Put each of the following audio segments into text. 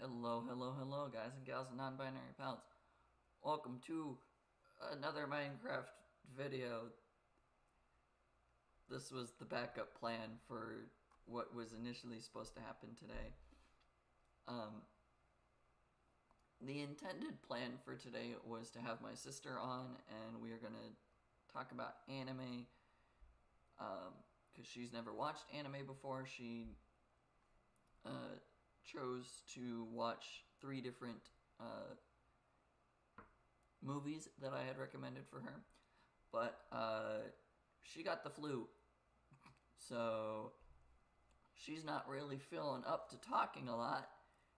Hello, guys and gals and non-binary pals. Welcome to another Minecraft video. This was the backup plan for what was initially supposed to happen today. The intended plan for today was to have my sister on, and we are going to talk about anime, because she's never watched anime before. She chose to watch 3 different movies that I had recommended for her, but she got the flu, so she's not really feeling up to talking a lot,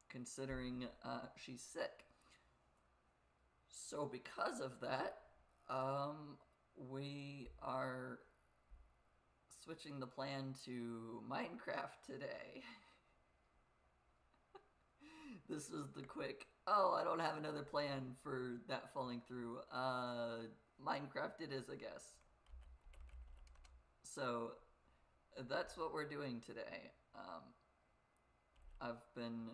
considering she's sick. So because of that, we are switching the plan to Minecraft today. This is the quick, I don't have another plan for that falling through. Minecraft it is, I guess. So, that's what we're doing today. I've been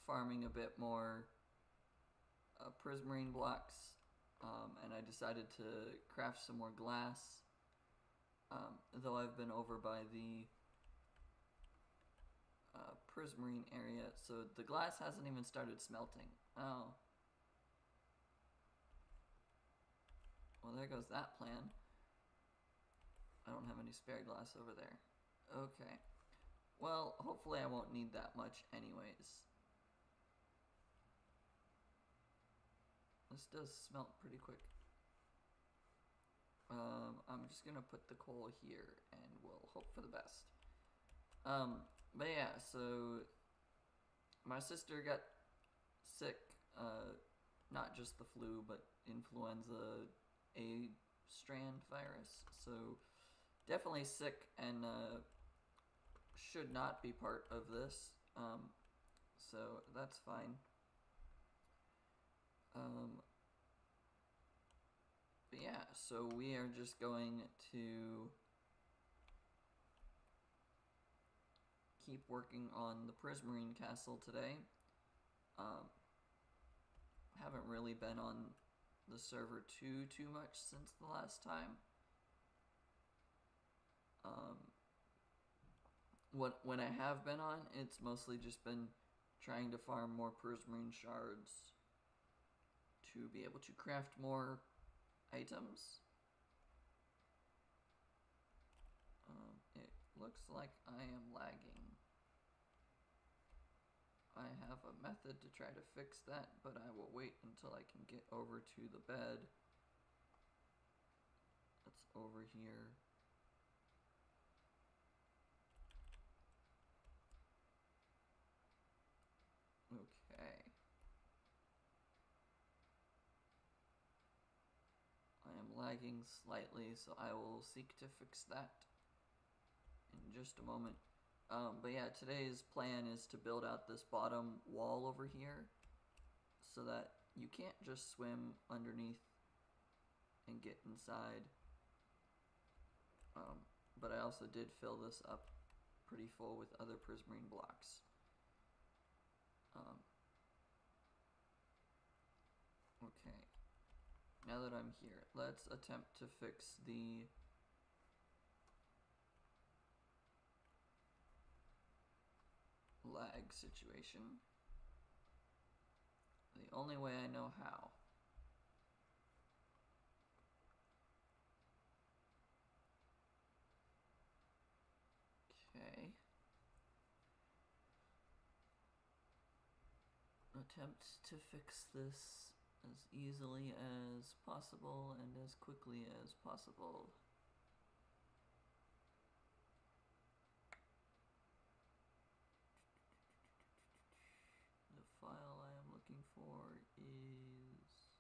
farming a bit more Prismarine blocks, and I decided to craft some more glass, though I've been over by the Prismarine area, so the glass hasn't even started smelting. Oh. Well, there goes that plan. I don't have any spare glass over there. Okay. Well, hopefully I won't need that much anyways. This does smelt pretty quick. I'm just gonna put the coal here and we'll hope for the best. But yeah, so my sister got sick, not just the flu, but influenza A strand virus, so definitely sick and should not be part of this, so that's fine. But yeah, so we are just going to keep working on the Prismarine Castle today. Haven't really been on the server too much since the last time. When I have been on, it's mostly just been trying to farm more Prismarine shards to be able to craft more items. It looks like I am lagging. I have a method to try to fix that, but I will wait until I can get over to the bed that's over here. Okay. I am lagging slightly, so I will seek to fix that in just a moment. But yeah, today's plan is to build out this bottom wall over here so that you can't just swim underneath and get inside. But I also did fill this up pretty full with other Prismarine blocks. Okay, now that I'm here, let's attempt to fix the lag situation the only way I know how. Okay. Attempt to fix this as easily as possible and as quickly as possible. The file I am looking for is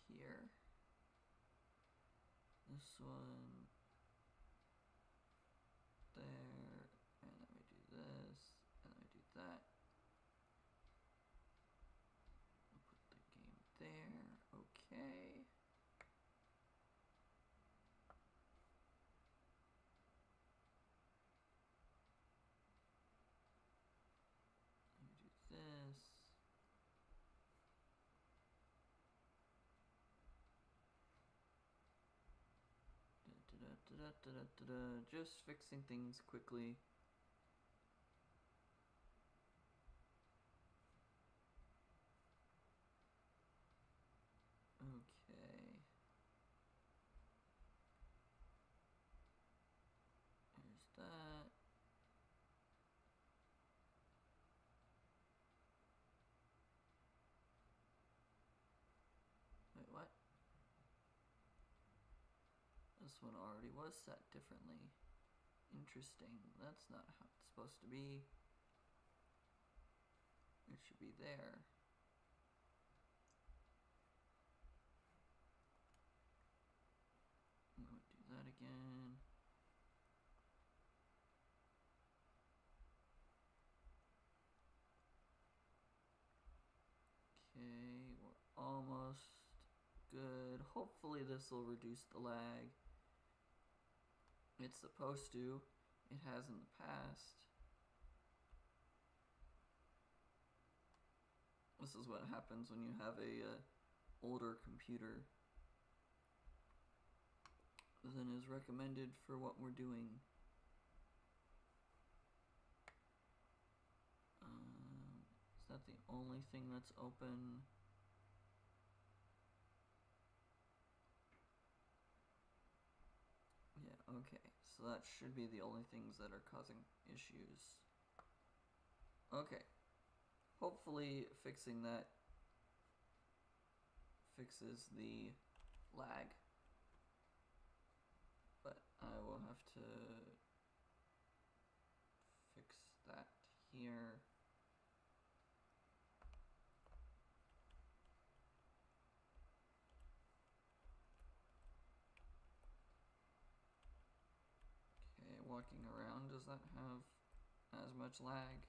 here. This one there, and then we do this, and then we do that. We'll put the game there, okay. Just fixing things quickly. Okay. There's that. Wait, what? This one already was set differently. Interesting. That's not how it's supposed to be. It should be there. I'm going to do that again. Okay, we're almost good. Hopefully this will reduce the lag. It's supposed to. It has in the past. This is what happens when you have a older computer than is recommended for what we're doing. Is that the only thing that's open? Yeah, okay. So that should be the only things that are causing issues. Okay. Hopefully fixing that fixes the lag. But I will have to fix that here. Okay, walking around, does that have as much lag?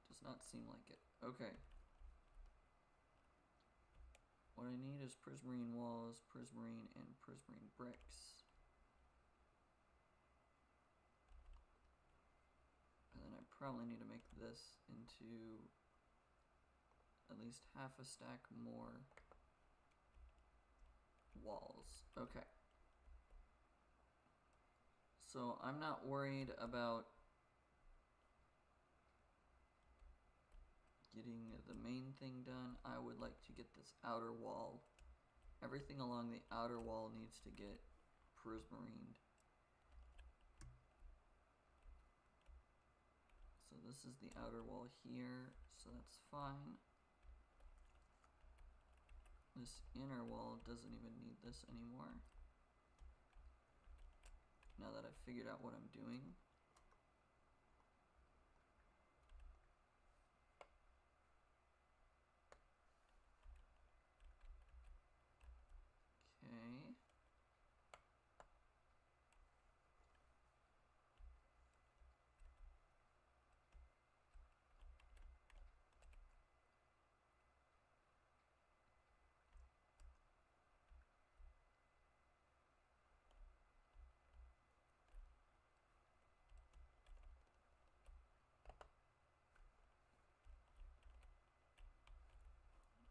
Does not seem like it. Okay. What I need is prismarine walls, prismarine, and prismarine bricks. And then I probably need to make this into at least half a stack more walls. Okay. So I'm not worried about getting the main thing done. I would like to get this outer wall. Everything along the outer wall needs to get prismarined. So this is the outer wall here, so that's fine. This inner wall doesn't even need this anymore. Now that I've figured out what I'm doing. Okay.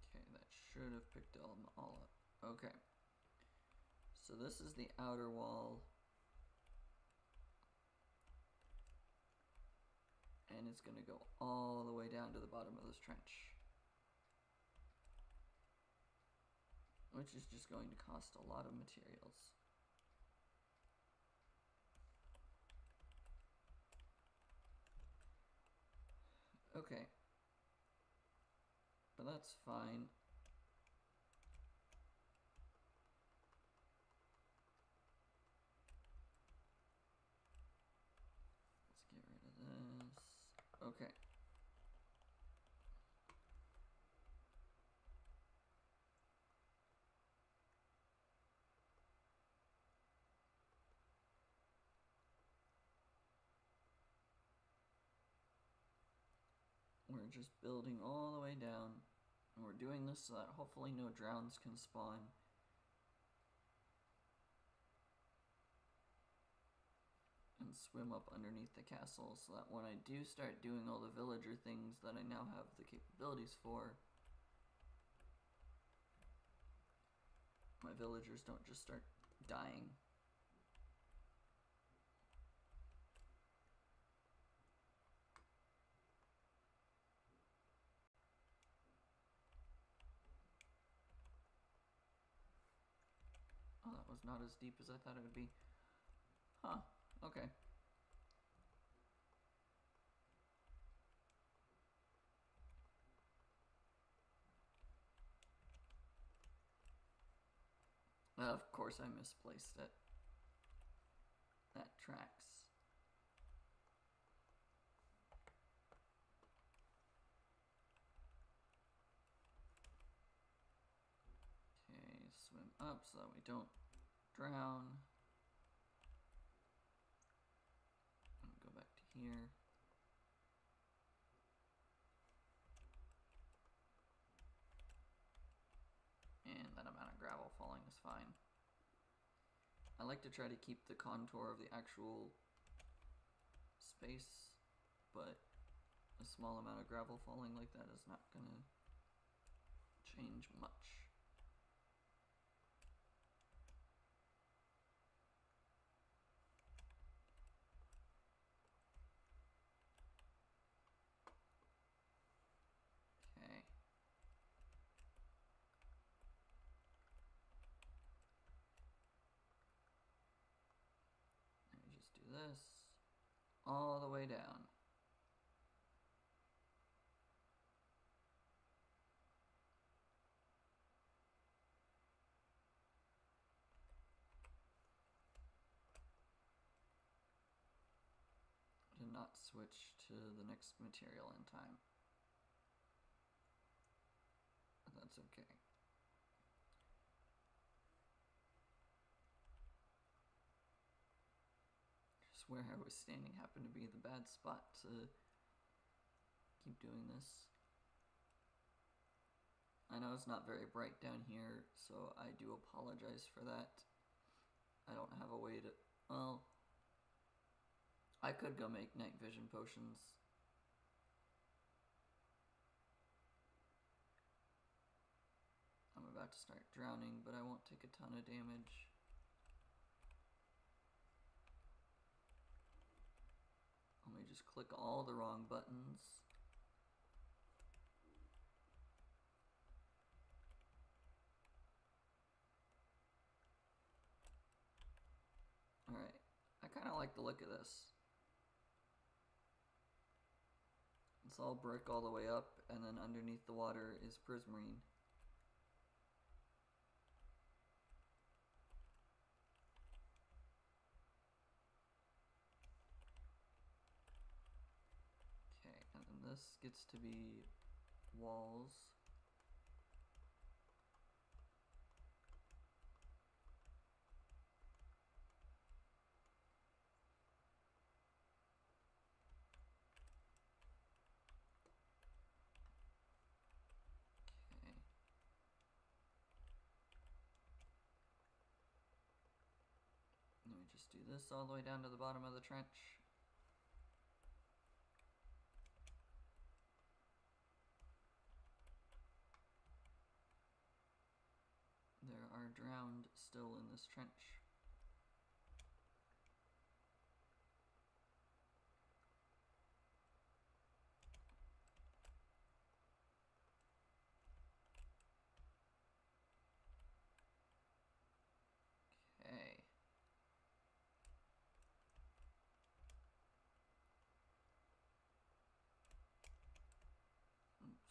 Okay, that should have picked them all up. Okay. So this is the outer wall. And it's going to go all the way down to the bottom of this trench. Which is just going to cost a lot of materials. Okay. But that's fine. Let's get rid of this. Okay. We're just building all the way down, and we're doing this so that hopefully no drowns can spawn. And swim up underneath the castle, so that when I do start doing all the villager things that I now have the capabilities for, my villagers don't just start dying. Oh, that was not as deep as I thought it would be. Huh, okay. Of course I misplaced it. That tracks. Okay, swim up so that we don't drown. And go back to here. And that amount of gravel falling is fine. I like to try to keep the contour of the actual space, but a small amount of gravel falling like that is not gonna change much. Okay. Let me just do this all the way down. Did not switch to the next material in time. But that's okay. Just where I was standing happened to be the bad spot to keep doing this. I know it's not very bright down here, so I do apologize for that. I don't have a way to, well, I could go make night vision potions. I'm about to start drowning, but I won't take a ton of damage. Let me just click all the wrong buttons. Alright, I kind of like the look of this. It's all brick all the way up, and then underneath the water is prismarine. Okay, and then this gets to be walls. Let me just do this all the way down to the bottom of the trench. There are drowned still in this trench. Okay. Oops,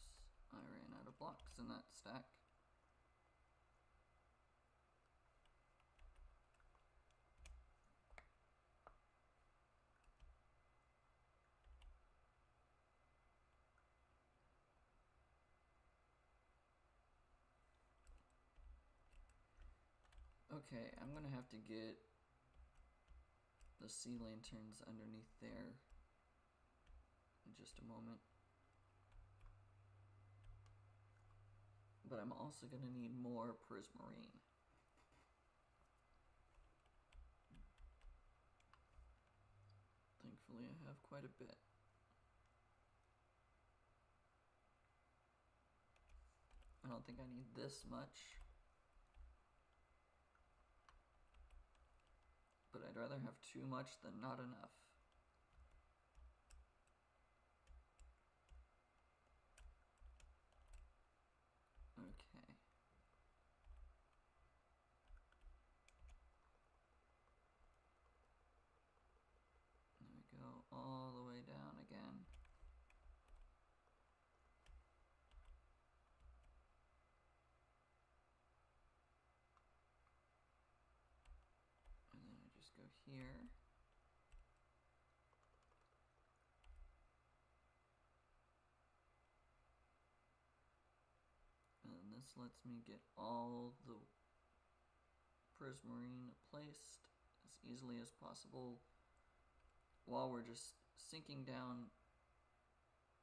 I ran out of blocks in that stack. Okay, I'm gonna have to get the sea lanterns underneath there in just a moment. But I'm also gonna need more prismarine. Thankfully I have quite a bit. I don't think I need this much. I'd rather have too much than not enough. Okay. There we go, all the way down again. And then I just go here. And this lets me get all the prismarine placed as easily as possible while we're just sinking down,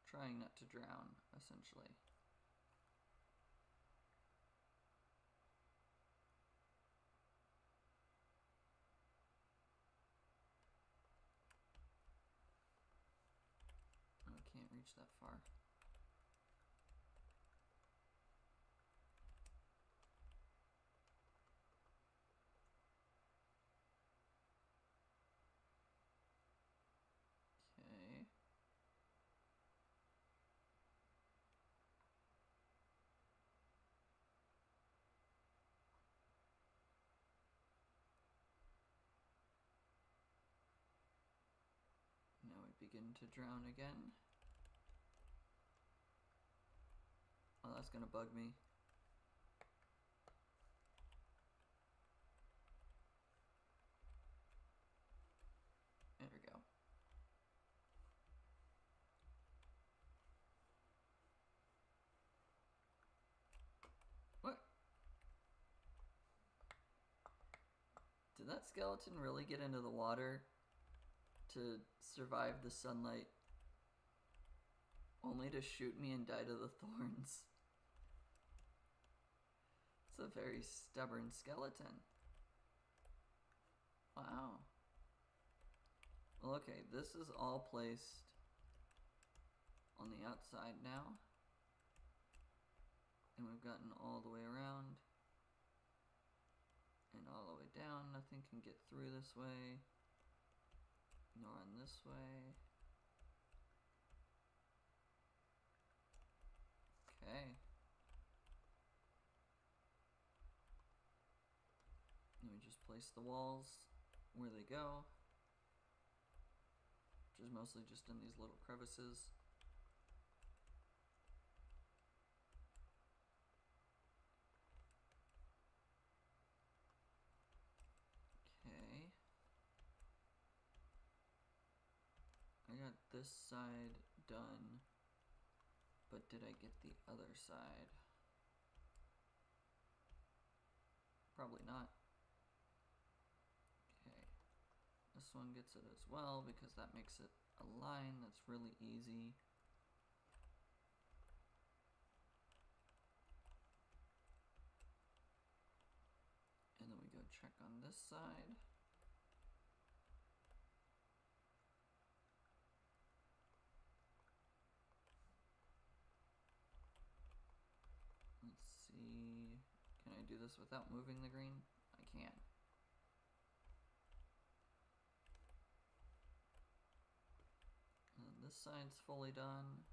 trying not to drown, essentially. Oh, I can't reach that far. Okay. Now we begin to drown again. Oh, that's gonna bug me. There we go. What? Did that skeleton really get into the water to survive the sunlight, only to shoot me and die to the thorns? It's a very stubborn skeleton. Wow. Well, okay, this is all placed on the outside now. And we've gotten all the way around. And all the way down. Nothing can get through this way, nor on this way. Okay. And we just place the walls where they go, which is mostly just in these little crevices. Okay. I got this side done, but did I get the other side? Probably not. Okay. This one gets it as well because that makes it a line that's really easy. And then we go check on this side. Let's see, can I do this without moving the green? I can. And this side's fully done.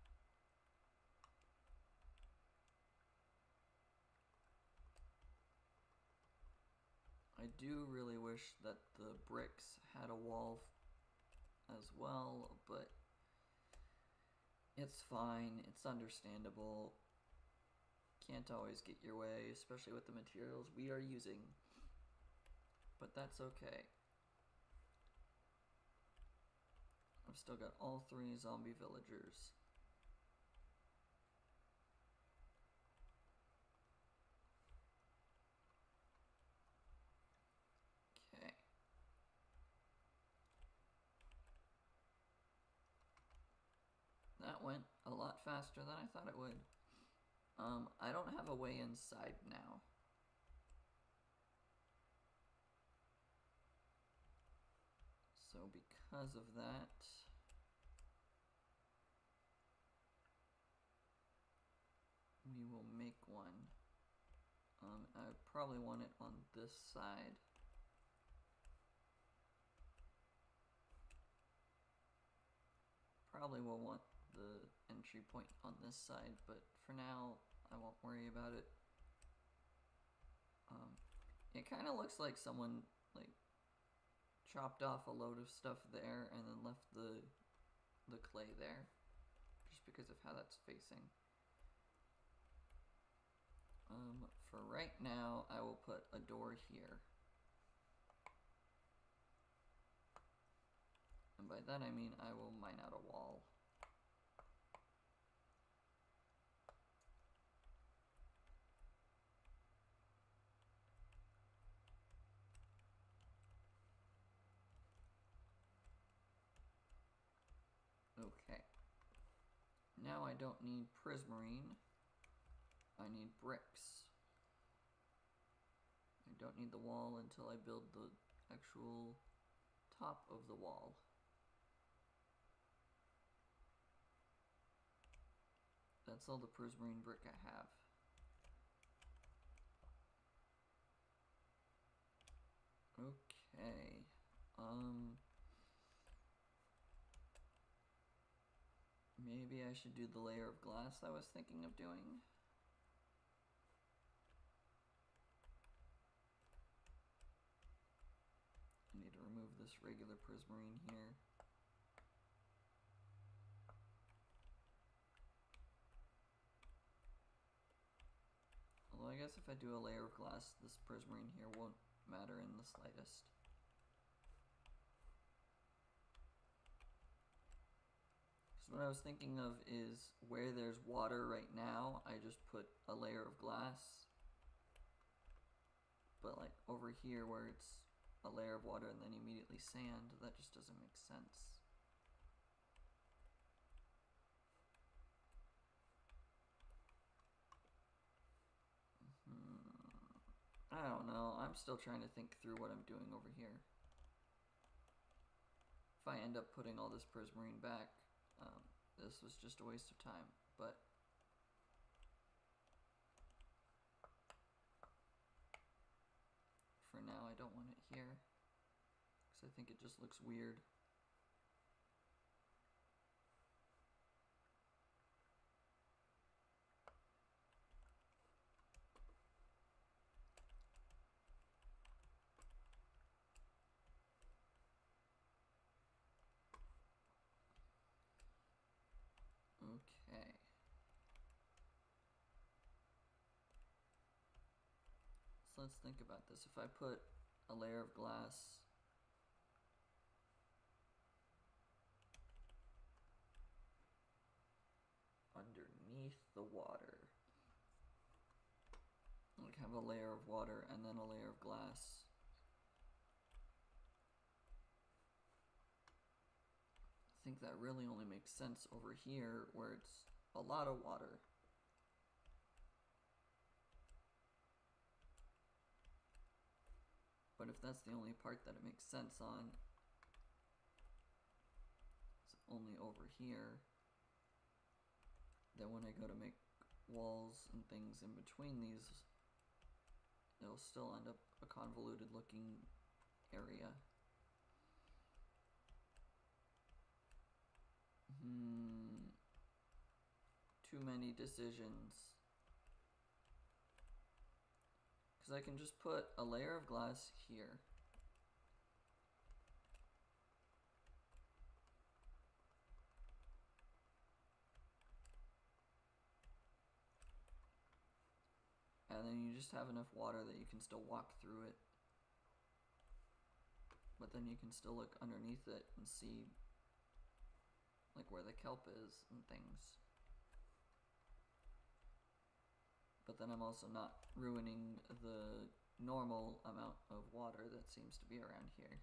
I do really wish that the bricks had a wall as well, but it's fine, it's understandable. Can't always get your way, especially with the materials we are using, but that's okay. I've still got all 3 zombie villagers. Okay. That went a lot faster than I thought it would. I don't have a way inside now. So because of that, we will make one. I probably want it on this side. probably will want the entry point on this side, but for now, I won't worry about it. It kind of looks like someone like chopped off a load of stuff there and then left the clay there, just because of how that's facing. For right now, I will put a door here. And by that I mean I will mine out a wall. Okay. Now I don't need prismarine. I need bricks. I don't need the wall until I build the actual top of the wall. That's all the prismarine brick I have. Okay. Maybe I should do the layer of glass I was thinking of doing. I need to remove this regular prismarine here. Although I guess if I do a layer of glass, this prismarine here won't matter in the slightest. So what I was thinking of is where there's water right now, I just put a layer of glass. But like over here where it's a layer of water and then immediately sand, that just doesn't make sense. I don't know. I'm still trying to think through what I'm doing over here. If I end up putting all this prismarine back, this was just a waste of time, but for now I don't want it here because I think it just looks weird. Okay. So let's think about this. If I put a layer of glass underneath the water, like have a layer of water and then a layer of glass, I think that really only makes sense over here where it's a lot of water. But if that's the only part that it makes sense on, it's only over here, then when I go to make walls and things in between these, it'll still end up a convoluted looking area. Too many decisions. Because I can just put a layer of glass here. And then you just have enough water that you can still walk through it. But then you can still look underneath it and see like where the kelp is and things. But then I'm also not ruining the normal amount of water that seems to be around here.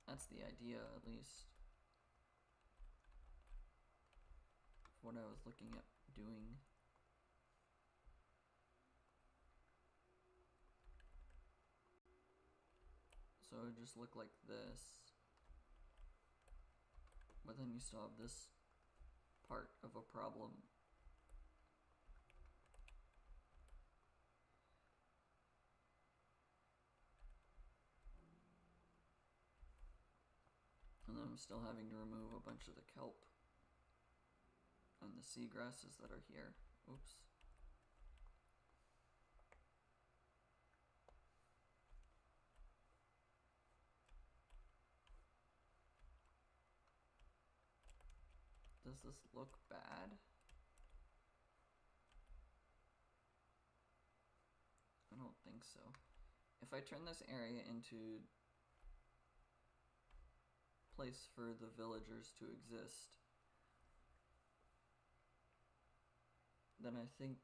That's the idea, at least. What I was looking at doing. So it would just look like this. But then you still have this part of a problem. I'm still having to remove a bunch of the kelp and the seagrasses that are here. Oops. Does this look bad? I don't think so. If I turn this area into place for the villagers to exist, then I think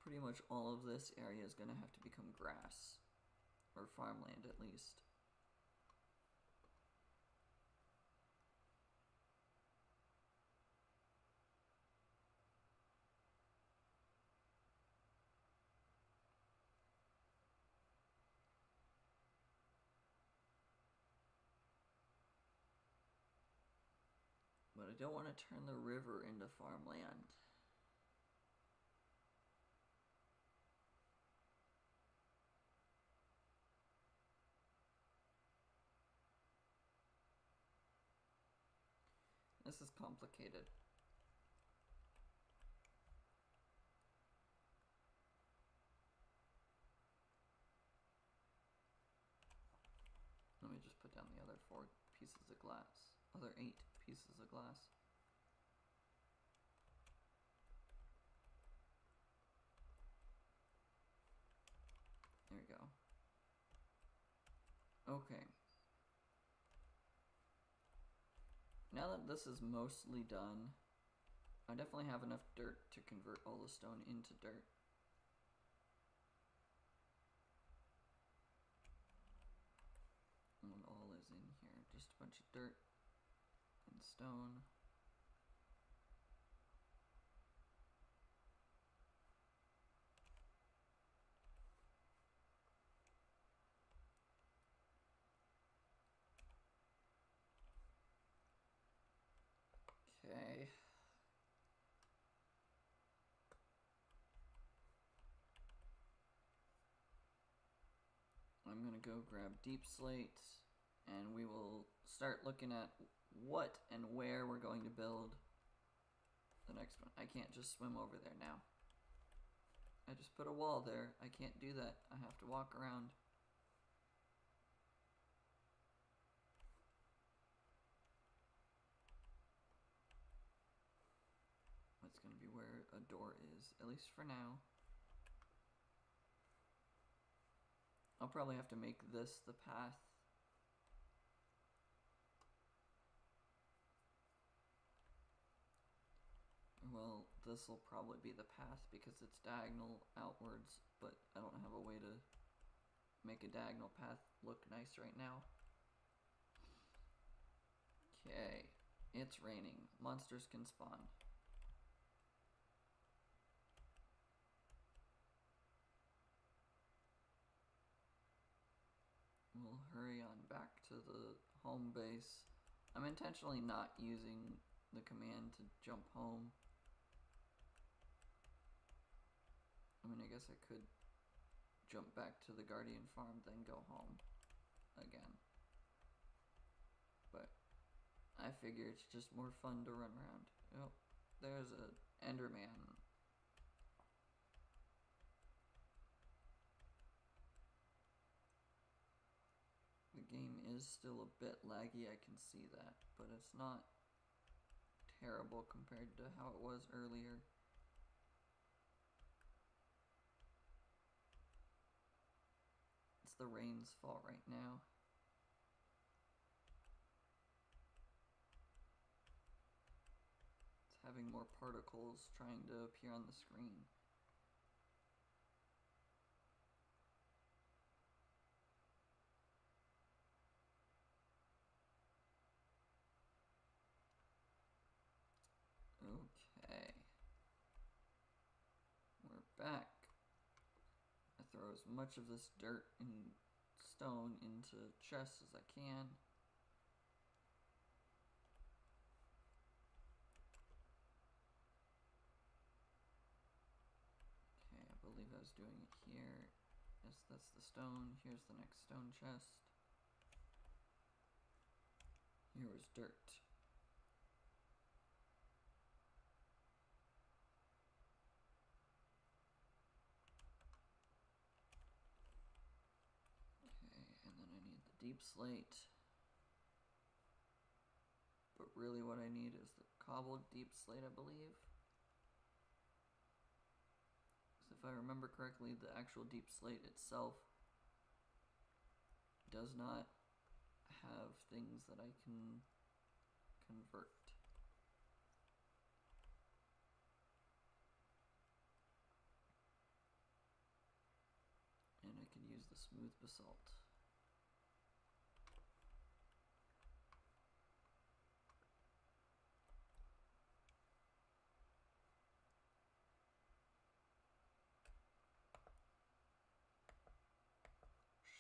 pretty much all of this area is going to have to become grass, or farmland at least. But I don't want to turn the river into farmland. This is complicated. Let me just put down the other 4 pieces of glass. Other 8 pieces of glass. There we go. Okay. Now that this is mostly done, I definitely have enough dirt to convert all the stone into dirt. And all is in here, just a bunch of dirt and stone. Okay. I'm gonna go grab deepslate, and we will start looking at what and where we're going to build the next one. I can't just swim over there now. I just put a wall there. I can't do that. I have to walk around. That's going to be where a door is, at least for now. I'll probably have to make this the path. Well, this will probably be the path because it's diagonal outwards, but I don't have a way to make a diagonal path look nice right now. Okay, it's raining. Monsters can spawn. We'll hurry on back to the home base. I'm intentionally not using the command to jump home. I mean, I guess I could jump back to the Guardian farm, then go home again. But I figure it's just more fun to run around. Oh, there's an Enderman. The game is still a bit laggy, I can see that, but it's not terrible compared to how it was earlier. It's the rain's fault right now. It's having more particles trying to appear on the screen. Okay. We're back. I throw as much of this dirt and stone into chests as I can. Okay, I believe I was doing it here Yes, that's the stone. Here's the next stone chest. Here was dirt. Okay, and then I need the deep slate. But really what I need is the cobbled deep slate, I believe. Because if I remember correctly, the actual deep slate itself does not have things that I can convert. And I can use the smooth basalt.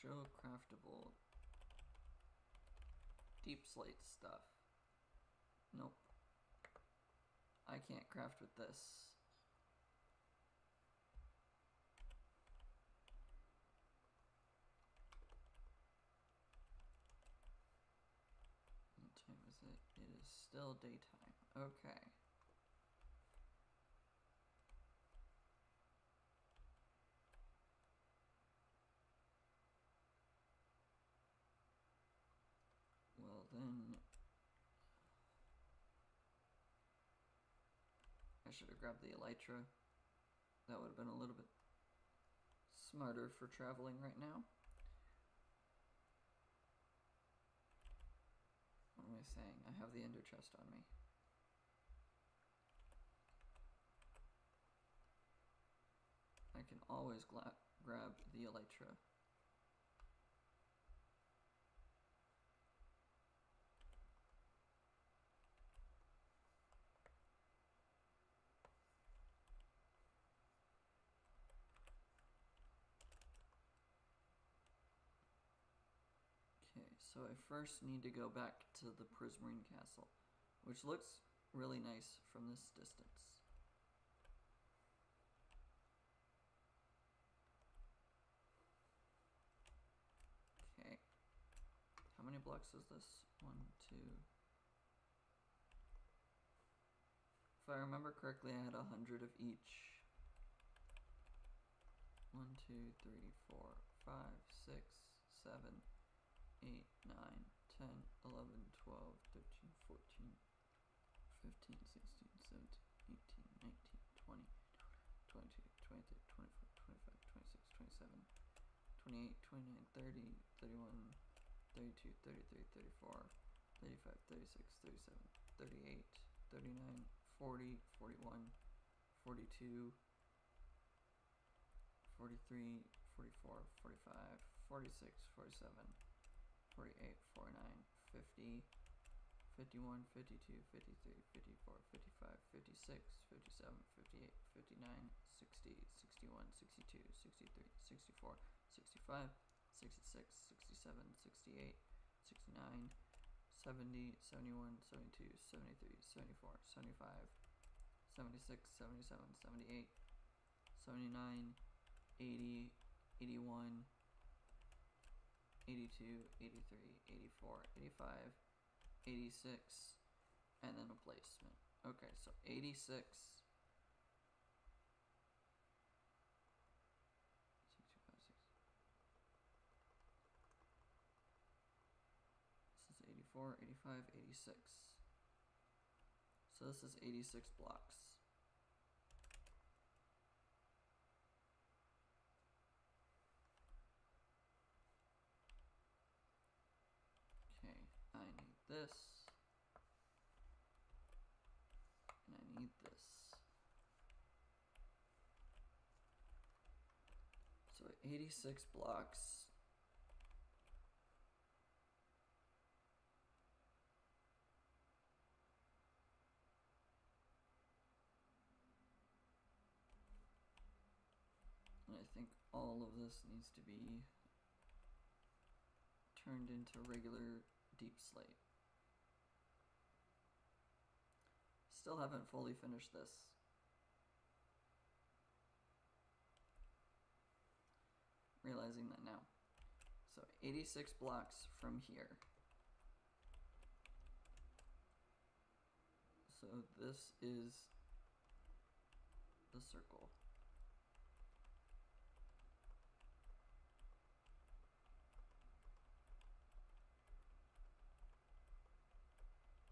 Show craftable deep slate stuff. Nope. I can't craft with this. What time is it? It is still daytime. Okay. Well then, I should have grabbed the elytra. That would have been a little bit smarter for traveling right now. What am I saying? I have the ender chest on me. I can always grab the elytra. Okay, so I first need to go back to the Prismarine Castle, which looks really nice from this distance. Okay, how many blocks is this? 1, 2. If I remember correctly, I had 100 of each. 1, 2, 3, 4, 5, 6, 7, 8, 9, 10, 11, 12, 13, 14, 15, 16, 17, 18, 19, 20, 22, 23, 24, 25, 26, 27, 28, 29, 30, 31, 32, 33, 34, 35, 36, 37, 38, 39, 40, 41, 42, 43, 44, 45, 46, 47, 48, 49, 50, 51, 52, 53, 54, 55, 56, 57, 58, 59, 60, 61, 62, 63, 64, 65, 66, 67, 68, 69, 70, 71, 72, 73, 74, 75, 76, 77, 78, 79, 80, 81, 82, 83, 84, 85, 86, and then a placement. Okay, so 86. 84, 85, 86. So this is 86 blocks. Okay, I need this. And I need this. So 86 blocks. And I think all of this needs to be turned into regular deep slate. Still haven't fully finished this. realizing that now. So 86 blocks from here. So this is the circle. Okay.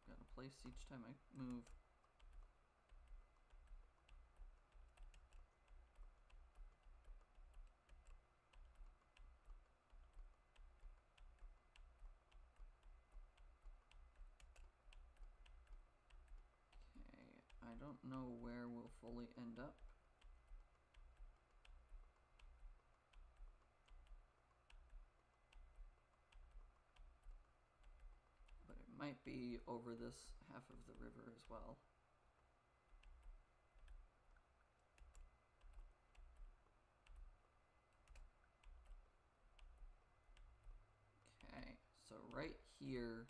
Gotta place each time I move. I don't know where we'll fully end up. But it might be over this half of the river as well. Okay, so right here,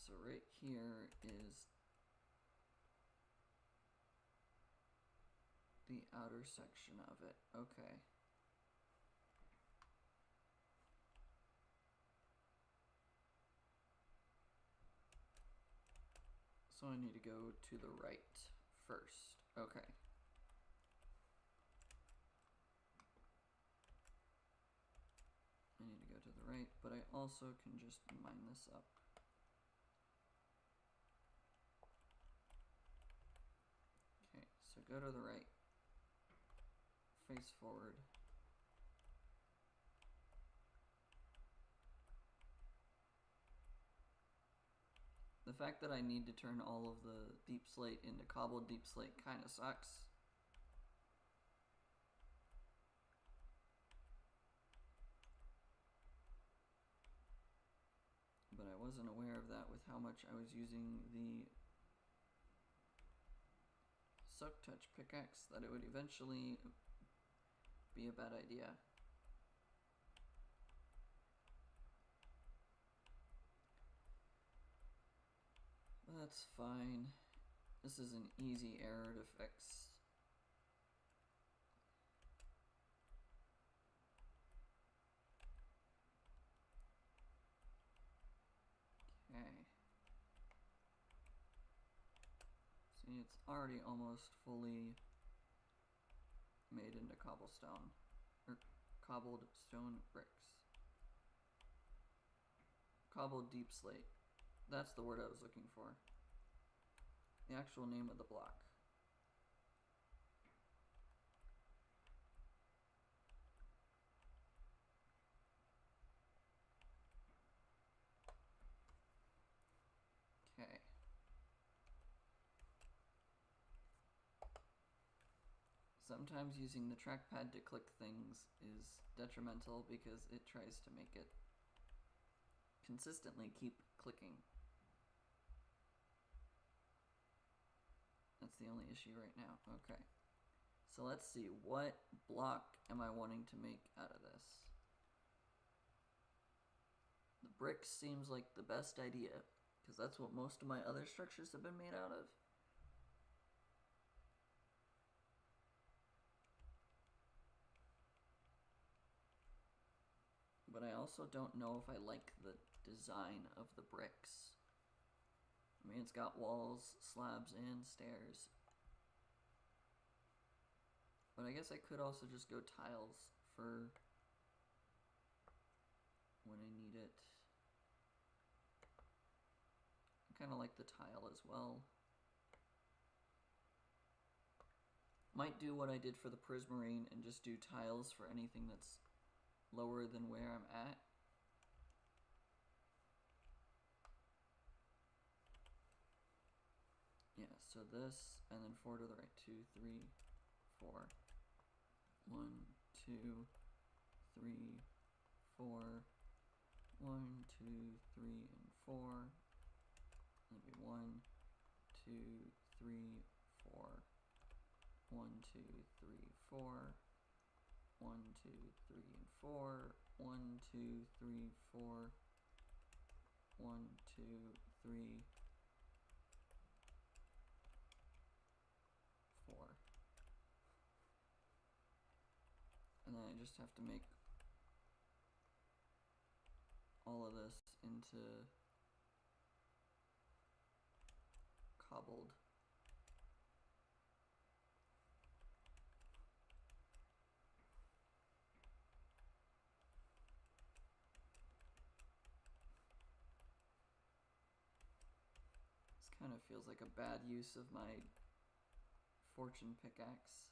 so right here is the outer section of it. Okay. So I need to go to the right first. Okay. I need to go to the right, but I also can just mine this up. Okay, so go to the right, face forward. The fact that I need to turn all of the deep slate into cobbled deep slate kind of sucks. But I wasn't aware of that with how much I was using the Suck Touch pickaxe, that it would eventually be a bad idea. That's fine. This is an easy error to fix. Okay. See, it's already almost fully made into cobblestone, or cobbled stone bricks. Cobbled deep slate. That's the word I was looking for. The actual name of the block. Okay. Sometimes using the trackpad to click things is detrimental because it tries to make it consistently keep clicking. That's the only issue right now. Okay. So let's see, what block am I wanting to make out of this? The brick seems like the best idea, because that's what most of my other structures have been made out of. But I also don't know if I like the design of the bricks. I mean, it's got walls, slabs, and stairs. But I guess I could also just go tiles for when I need it. kind of like the tile as well. Might do what I did for the Prismarine and just do tiles for anything that's lower than where I'm at. Yeah, so this, and then 4 to the right. 2, 3, 4. 1, 2, 3, 4. 1, 2, 3, and 4. Maybe 1, 2, 3, 4. 1, 2, 3, 4. 1, 2, 3, and 4. 1, 2, 3, 4. 1, 2, 3, 4. And then I just have to make all of this into cobbled. This kind of feels like a bad use of my fortune pickaxe.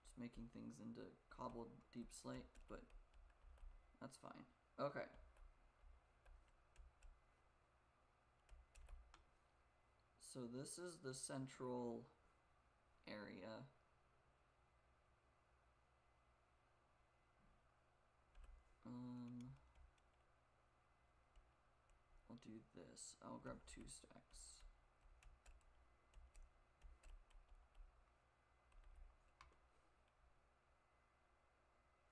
Just making things into cobbled deep slate, but that's fine. Okay. So this is the central area. I'll do this. I'll grab 2 stacks.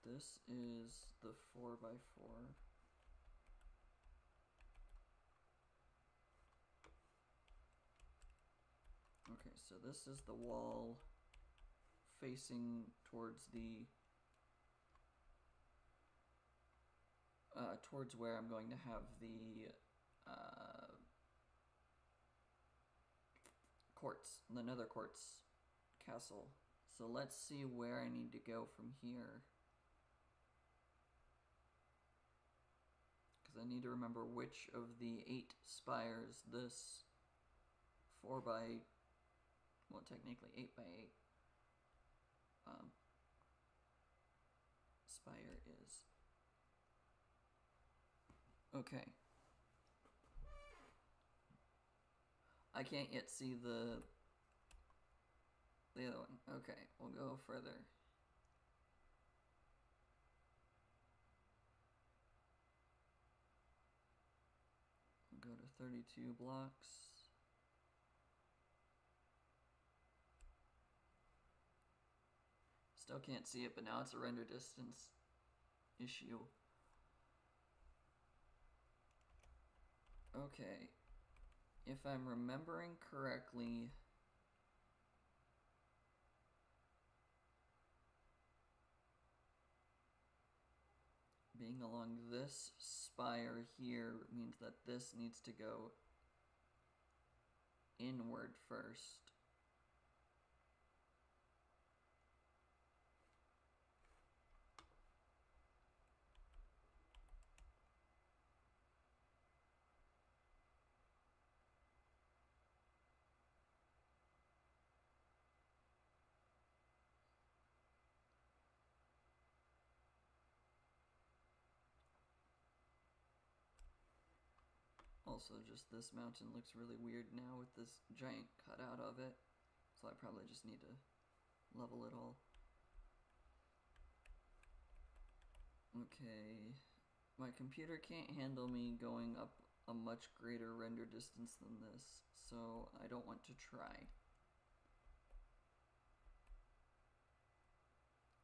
This is the 4x4. Okay, so this is the wall facing towards the towards where I'm going to have the quartz, the nether quartz castle. So let's see where I need to go from here, because I need to remember which of the 8 spires this 4x, well, technically 8x8 spire is. Okay. I can't yet see the other one. Okay, we'll go further. We'll go to 32 blocks. Still can't see it, but now it's a render distance issue. Okay, if I'm remembering correctly, being along this spire here means that this needs to go inward first. Also, just this mountain looks really weird now with this giant cutout of it, so I probably just need to level it all. Okay, my computer can't handle me going up a much greater render distance than this, so I don't want to try.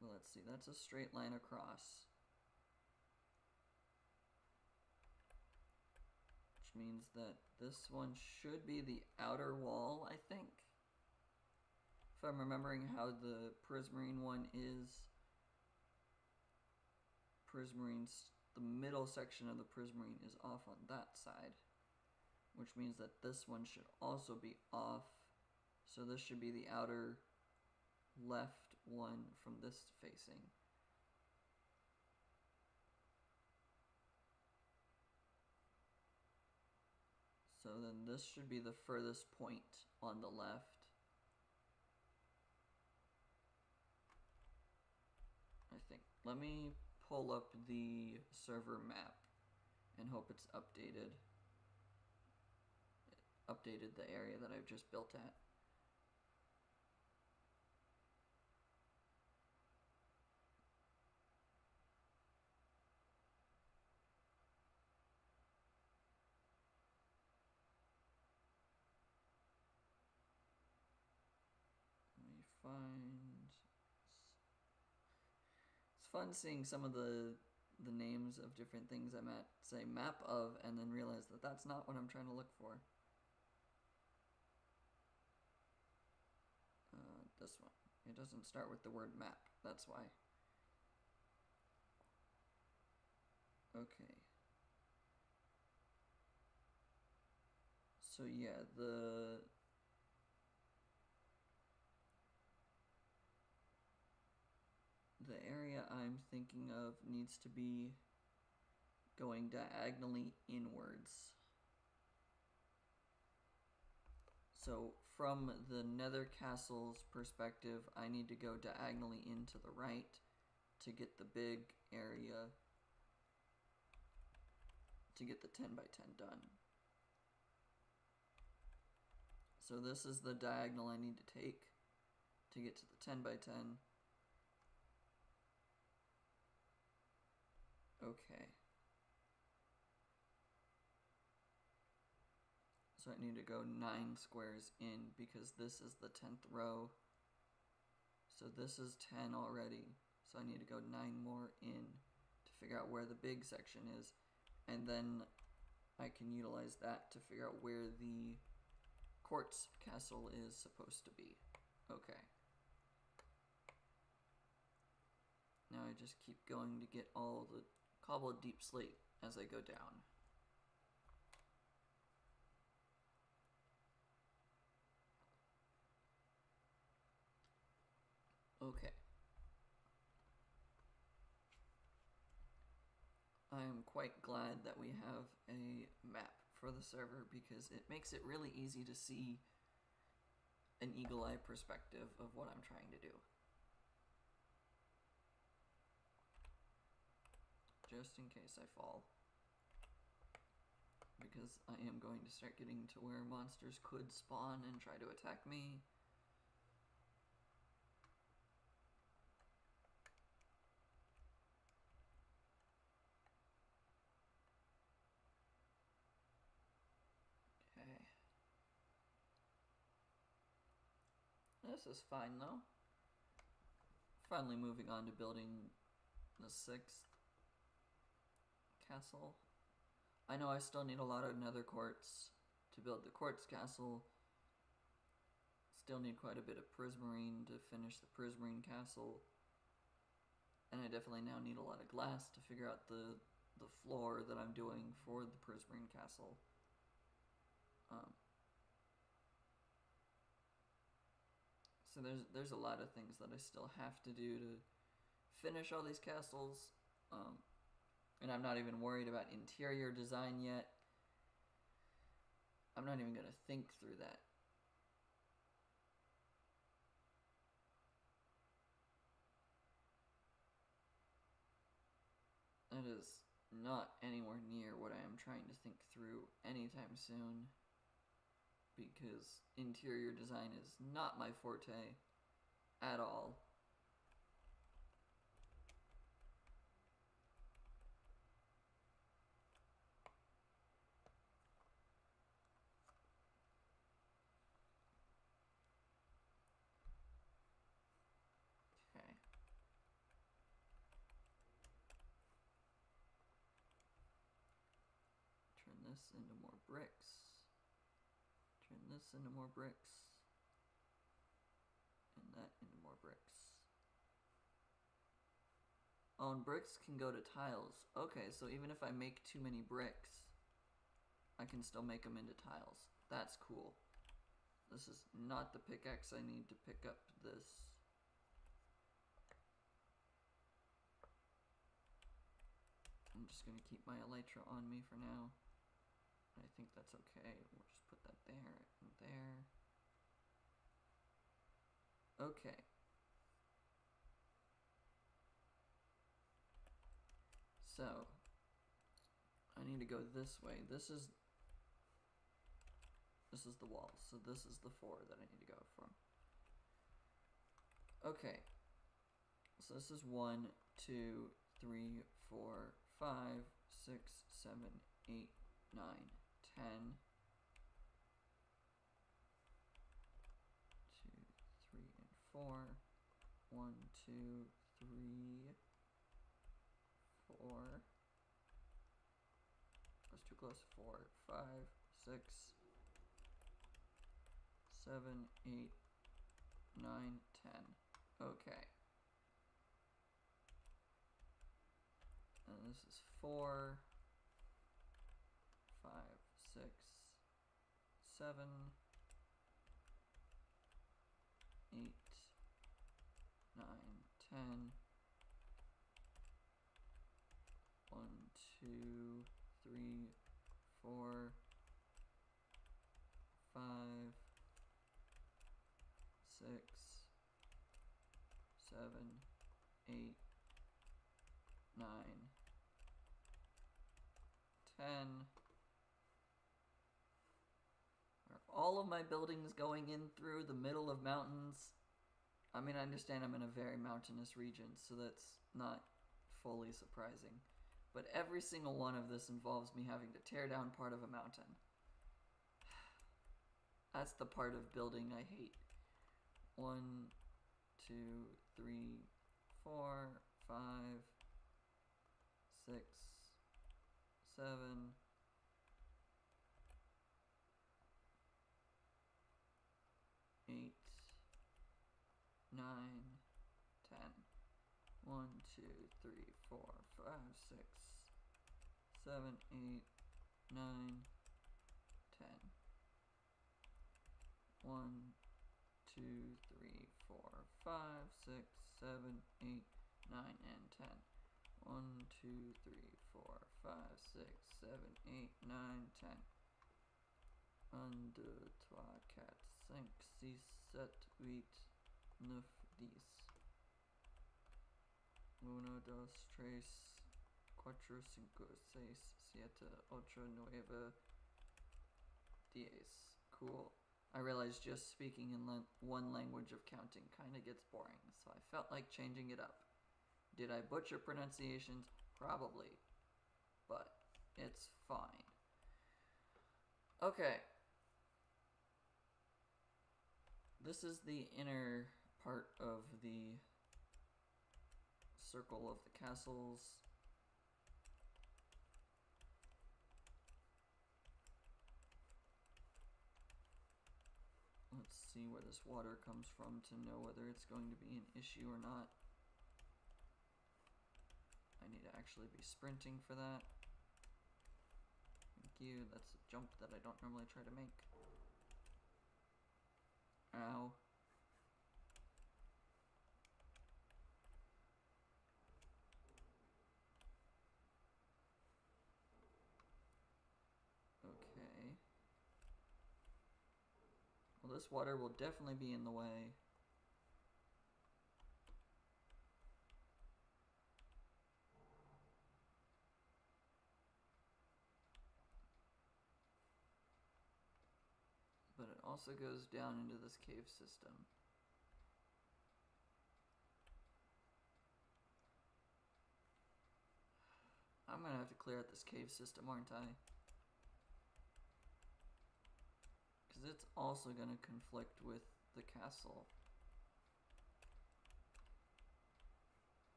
Well, let's see, that's a straight line across. Which means that this one should be the outer wall, I think. If I'm remembering how the Prismarine one is. The middle section of the Prismarine is off on that side. Which means that this one should also be off. So this should be the outer left one from this facing. So then this should be the furthest point on the left. I think. Let me pull up the server map and hope it's updated. It updated the area that I've just built at. Let me find. It's fun seeing some of the names of different things I'm at, say map of, and then realize that that's not what I'm trying to look for. This one. It doesn't start with the word map, that's why. Okay. So yeah, the area I'm thinking of needs to be going diagonally inwards. So from the Nether Castle's perspective, I need to go diagonally into the right to get the big area, to get the 10 by 10 done. So this is the diagonal I need to take to get to the 10 by 10. Okay. So I need to go 9 squares in because this is the 10th row. So this is 10 already. So I need to go 9 more in to figure out where the big section is. And then I can utilize that to figure out where the quartz castle is supposed to be. Okay. Now I just keep going to get all the cobbled deep slate as I go down. Okay. I am quite glad that we have a map for the server because it makes it really easy to see an eagle eye perspective of what I'm trying to do. Just in case I fall. Because I am going to start getting to where monsters could spawn and try to attack me. Okay. This is fine though. Finally moving on to building the 6th castle. I know I still need a lot of nether quartz to build the quartz castle. Still need quite a bit of prismarine to finish the Prismarine Castle. And I definitely now need a lot of glass to figure out the floor that I'm doing for the Prismarine Castle. So there's a lot of things that I still have to do to finish all these castles. And I'm not even worried about interior design yet. I'm not even going to think through that. That is not anywhere near what I am trying to think through anytime soon. Because interior design is not my forte at all. Okay. Turn this into more bricks. Turn this into more bricks. And that into more bricks. Oh, and bricks can go to tiles. Okay, so even if I make too many bricks, I can still make them into tiles. That's cool. This is not the pickaxe I need to pick up this. I'm just going to keep my elytra on me for now. I think that's okay. We'll just put that there and there. Okay. So, I need to go this way. This is the wall, so this is the 4 that I need to go from. Okay. So this is 1, 2, 3, 4, 5, 6, 7, 8, 9, 10. 2, 3, and 4. 1, 2, 3, 4. That's too close. 4, 5, 6, 7, 8, 9, 10. Okay. And this is 4, 5, 6, 7, 8, 9, 10. 1, 2, 3, 4, 5, 6, 7, 8, 9, 10. Are all of my buildings going in through the middle of mountains? I mean, I understand I'm in a very mountainous region, so that's not fully surprising. But every single one of this involves me having to tear down part of a mountain. That's the part of building I hate. 1, 2, 3, 4, 5, 6, 7, 8, 9, 10. 1, 2, 3, 4, 5, 6, 7, 8, 9, 10. 1, 2, 3, 4, 5, 6, 7, 8, 9, and 10. 1, 2, 3, 4, 5, 6, 7, 8, 9, 10. 1, 2, 3, 4, 5, 6, 7, 8, 9, 10. 1, 2, 3, 4, 5, 6, 7, 8, 9, 10. Cool. I realized just speaking in one language of counting kind of gets boring, so I felt like changing it up. Did I butcher pronunciations? Probably. But it's fine. Okay. This is the inner part of the circle of the castles. Let's see where this water comes from to know whether it's going to be an issue or not. I need to actually be sprinting for that. Thank you. That's a jump that I don't normally try to make. Ow. Okay. Well, this water will definitely be in the way. But it also goes down into this cave system. I'm gonna have to clear out this cave system, aren't I? Because it's also gonna conflict with the castle.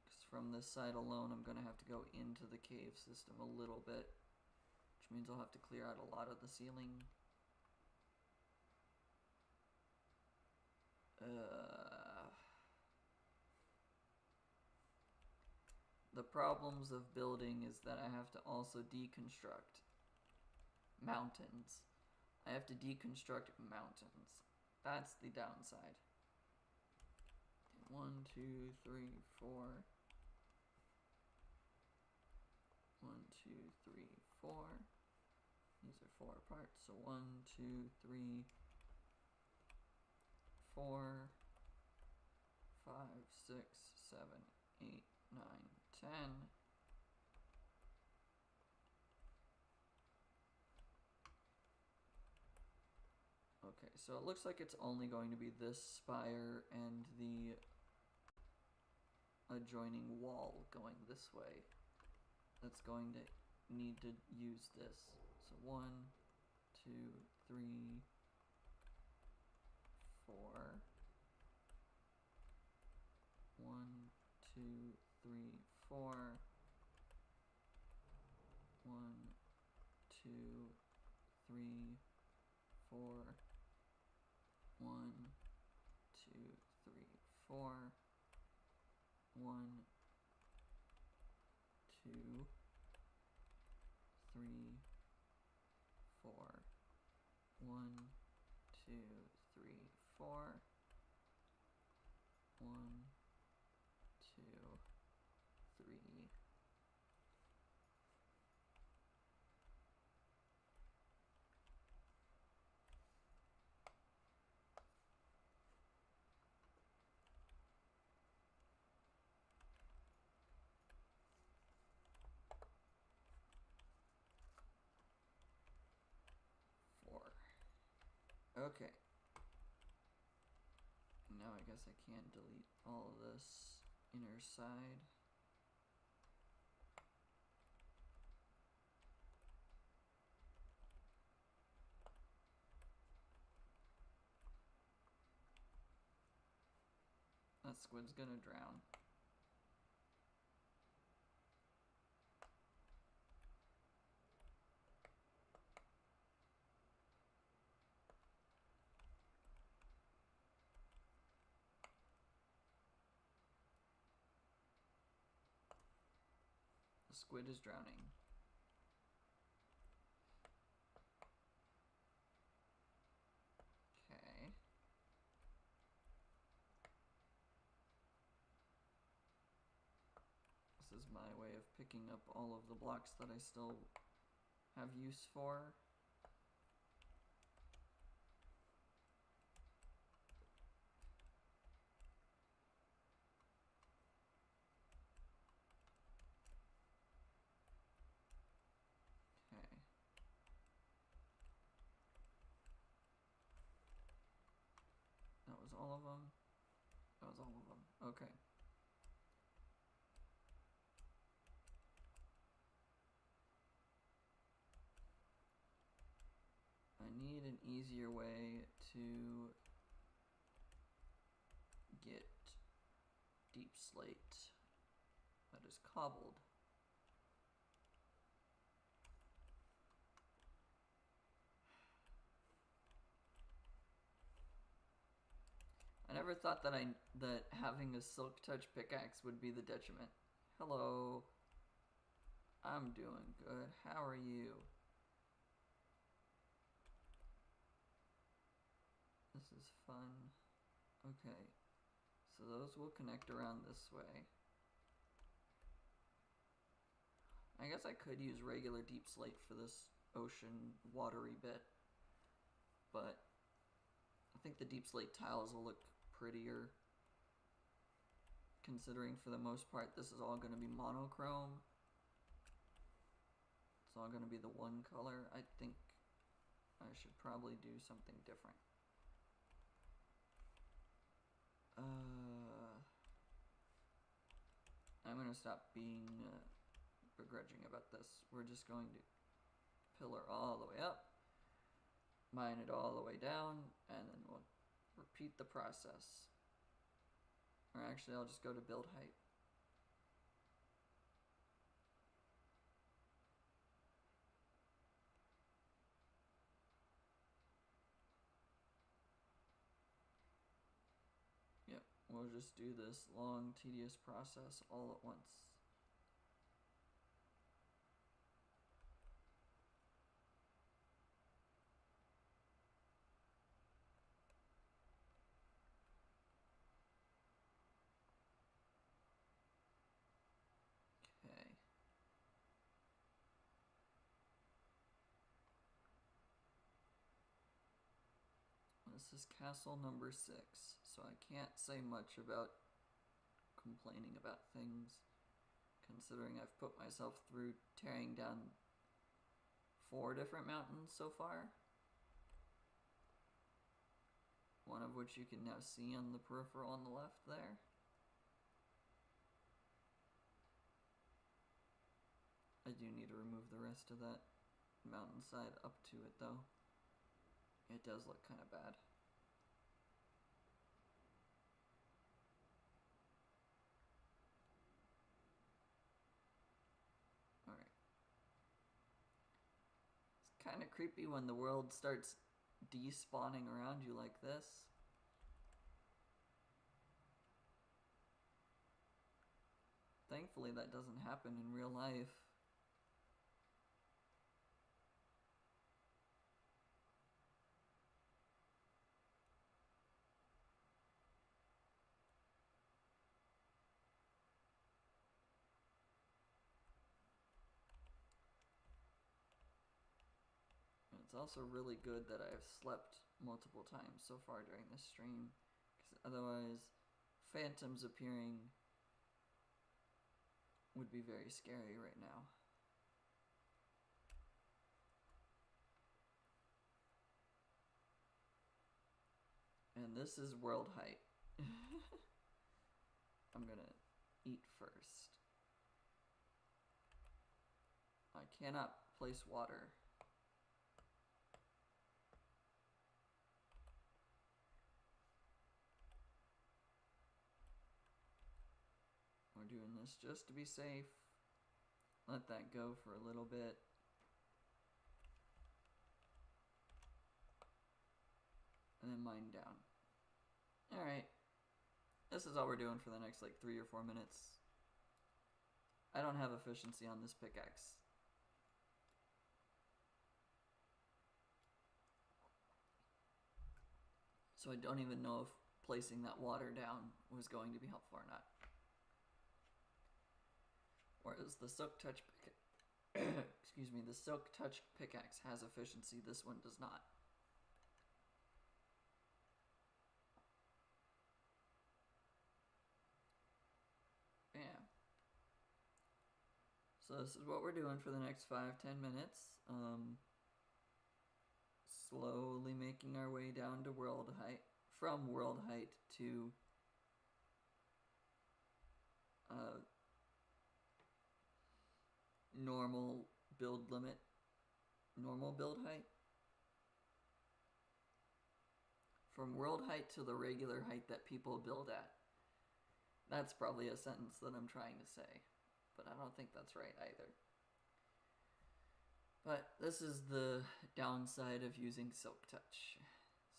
Because from this side alone, I'm gonna have to go into the cave system a little bit, which means I'll have to clear out a lot of the ceiling. The problems of building is that I have to also deconstruct mountains. I have to deconstruct mountains. That's the downside. 1, 2, 3, 4. 1, 2, 3, 4. These are 4 parts, so 1, 2, 3, 4, 5, 6, 7, 8, 9, 10. Okay, so it looks like it's only going to be this spire and the adjoining wall going this way that's going to need to use this. So 1, 2, 3, 4. 1, 2, 3, 4. 1, 2, 3, 4. 1, 2, 3, 4. 1, 2, 3, 4. 1, 2, 3, 4. 1, 2, 3. Okay. Now I guess I can delete all of this inner side. That squid's gonna drown. The squid is drowning. Okay. This is my way of picking up all of the blocks that I still have use for. Okay. That was all of them. That was all of them. Okay. I need an easier way to get deep slate that is cobbled. I never thought that that having a silk touch pickaxe would be the detriment. Hello. I'm doing good. How are you? This is fun. Okay. So those will connect around this way. I guess I could use regular deep slate for this ocean watery bit, but I think the deep slate tiles will look prettier, considering for the most part this is all going to be monochrome. It's all going to be the one color. I think I should probably do something different. I'm going to stop being begrudging about this. We're just going to pillar all the way up, mine it all the way down, and then we'll repeat the process. Or actually, I'll just go to build height. Yep, we'll just do this long, tedious process all at once. Okay. This is castle number 6, so I can't say much about complaining about things, considering I've put myself through tearing down 4 different mountains so far. One of which you can now see on the peripheral on the left there. I do need to remove the rest of that mountainside up to it though. It does look kind of bad. Alright. It's kind of creepy when the world starts despawning around you like this. Thankfully that doesn't happen in real life. It's also really good that I've slept multiple times so far during this stream, because otherwise phantoms appearing would be very scary right now. And this is world height. I'm gonna eat first. I cannot place water. We're doing this just to be safe. Let that go for a little bit. And then mine down. Alright. This is all we're doing for the next like 3 or 4 minutes. I don't have efficiency on this pickaxe. So I don't even know if placing that water down was going to be helpful or not. Whereas the Silk Touch excuse me, the Silk Touch pickaxe has efficiency, this one does not. Yeah. So this is what we're doing for the next 5-10 minutes. Slowly making our way down to world height, from world height to normal build limit, normal build height. From world height to the regular height that people build at. That's probably a sentence that I'm trying to say, but I don't think that's right either. But this is the downside of using Silk Touch.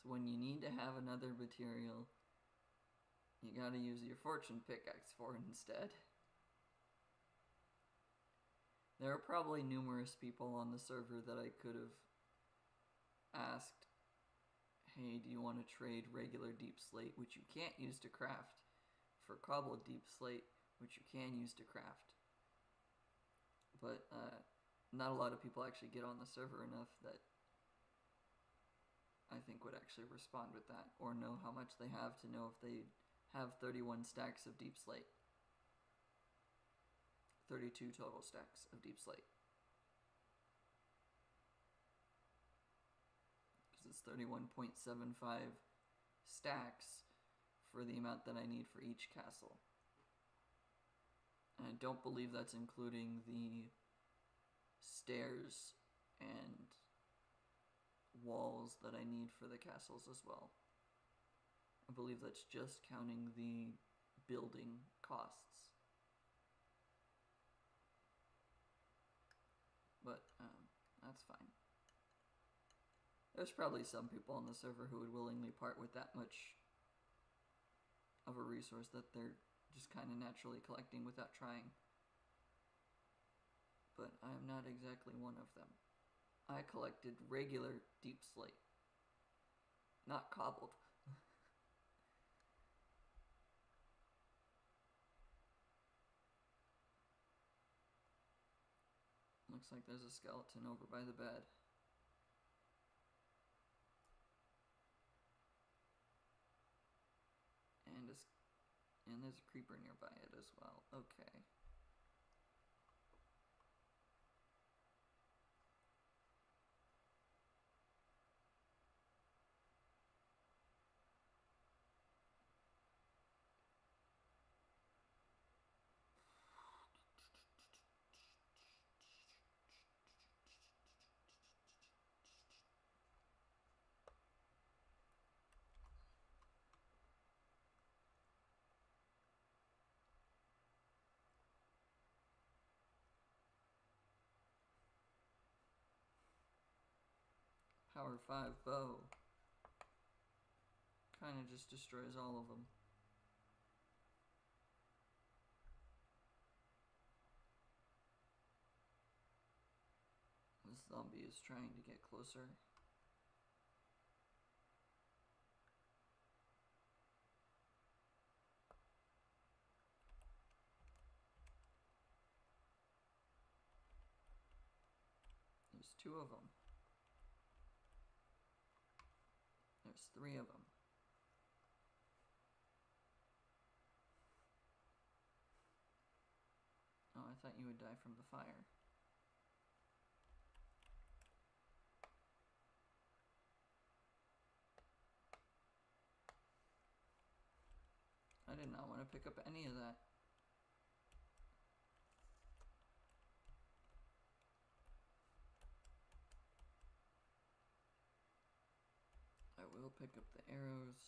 So when you need to have another material, you gotta use your fortune pickaxe for it instead. There are probably numerous people on the server that I could have asked, hey, do you want to trade regular deep slate, which you can't use to craft, for cobbled deep slate, which you can use to craft. But not a lot of people actually get on the server enough that I think would actually respond with that, or know how much they have to know if they have 31 stacks of deep slate. 32 total stacks of deep slate. Because it's 31.75 stacks for the amount that I need for each castle. And I don't believe that's including the stairs and walls that I need for the castles as well. I believe that's just counting the building costs. But that's fine. There's probably some people on the server who would willingly part with that much of a resource that they're just kind of naturally collecting without trying. But I am not exactly one of them. I collected regular deep slate, not cobbled. Looks like there's a skeleton over by the bed. And there's a creeper nearby it as well. Okay. Power 5 bow. Kind of just destroys all of them. This zombie is trying to get closer. There's 2 of them. There's 3 of them. Oh, I thought you would die from the fire. I did not want to pick up any of that. I will pick up the arrows.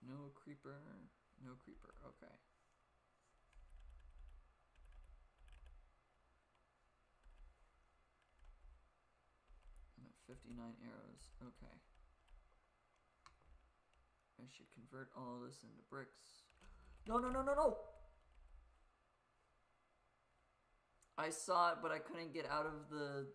No creeper. No creeper. Okay. I'm at 59 arrows. Okay. I should convert all this into bricks. No, no, no, no, no! I saw it, but I couldn't get out of the...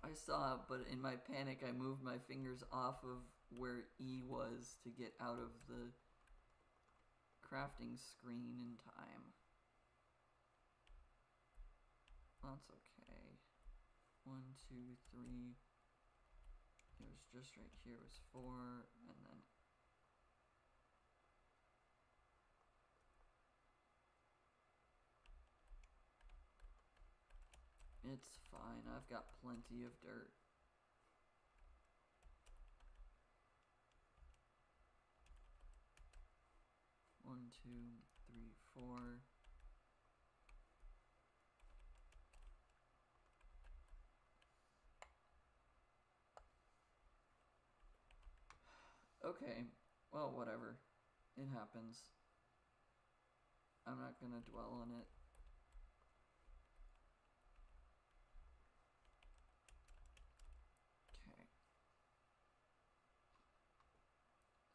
I saw it, but in my panic, I moved my fingers off of where E was to get out of the crafting screen in time. That's okay. 1, 2, 3. It was just right here was 4, and then it's fine. I've got plenty of dirt. One, 2, 3, 4. Okay, well, whatever. It happens. I'm not gonna dwell on it. Okay.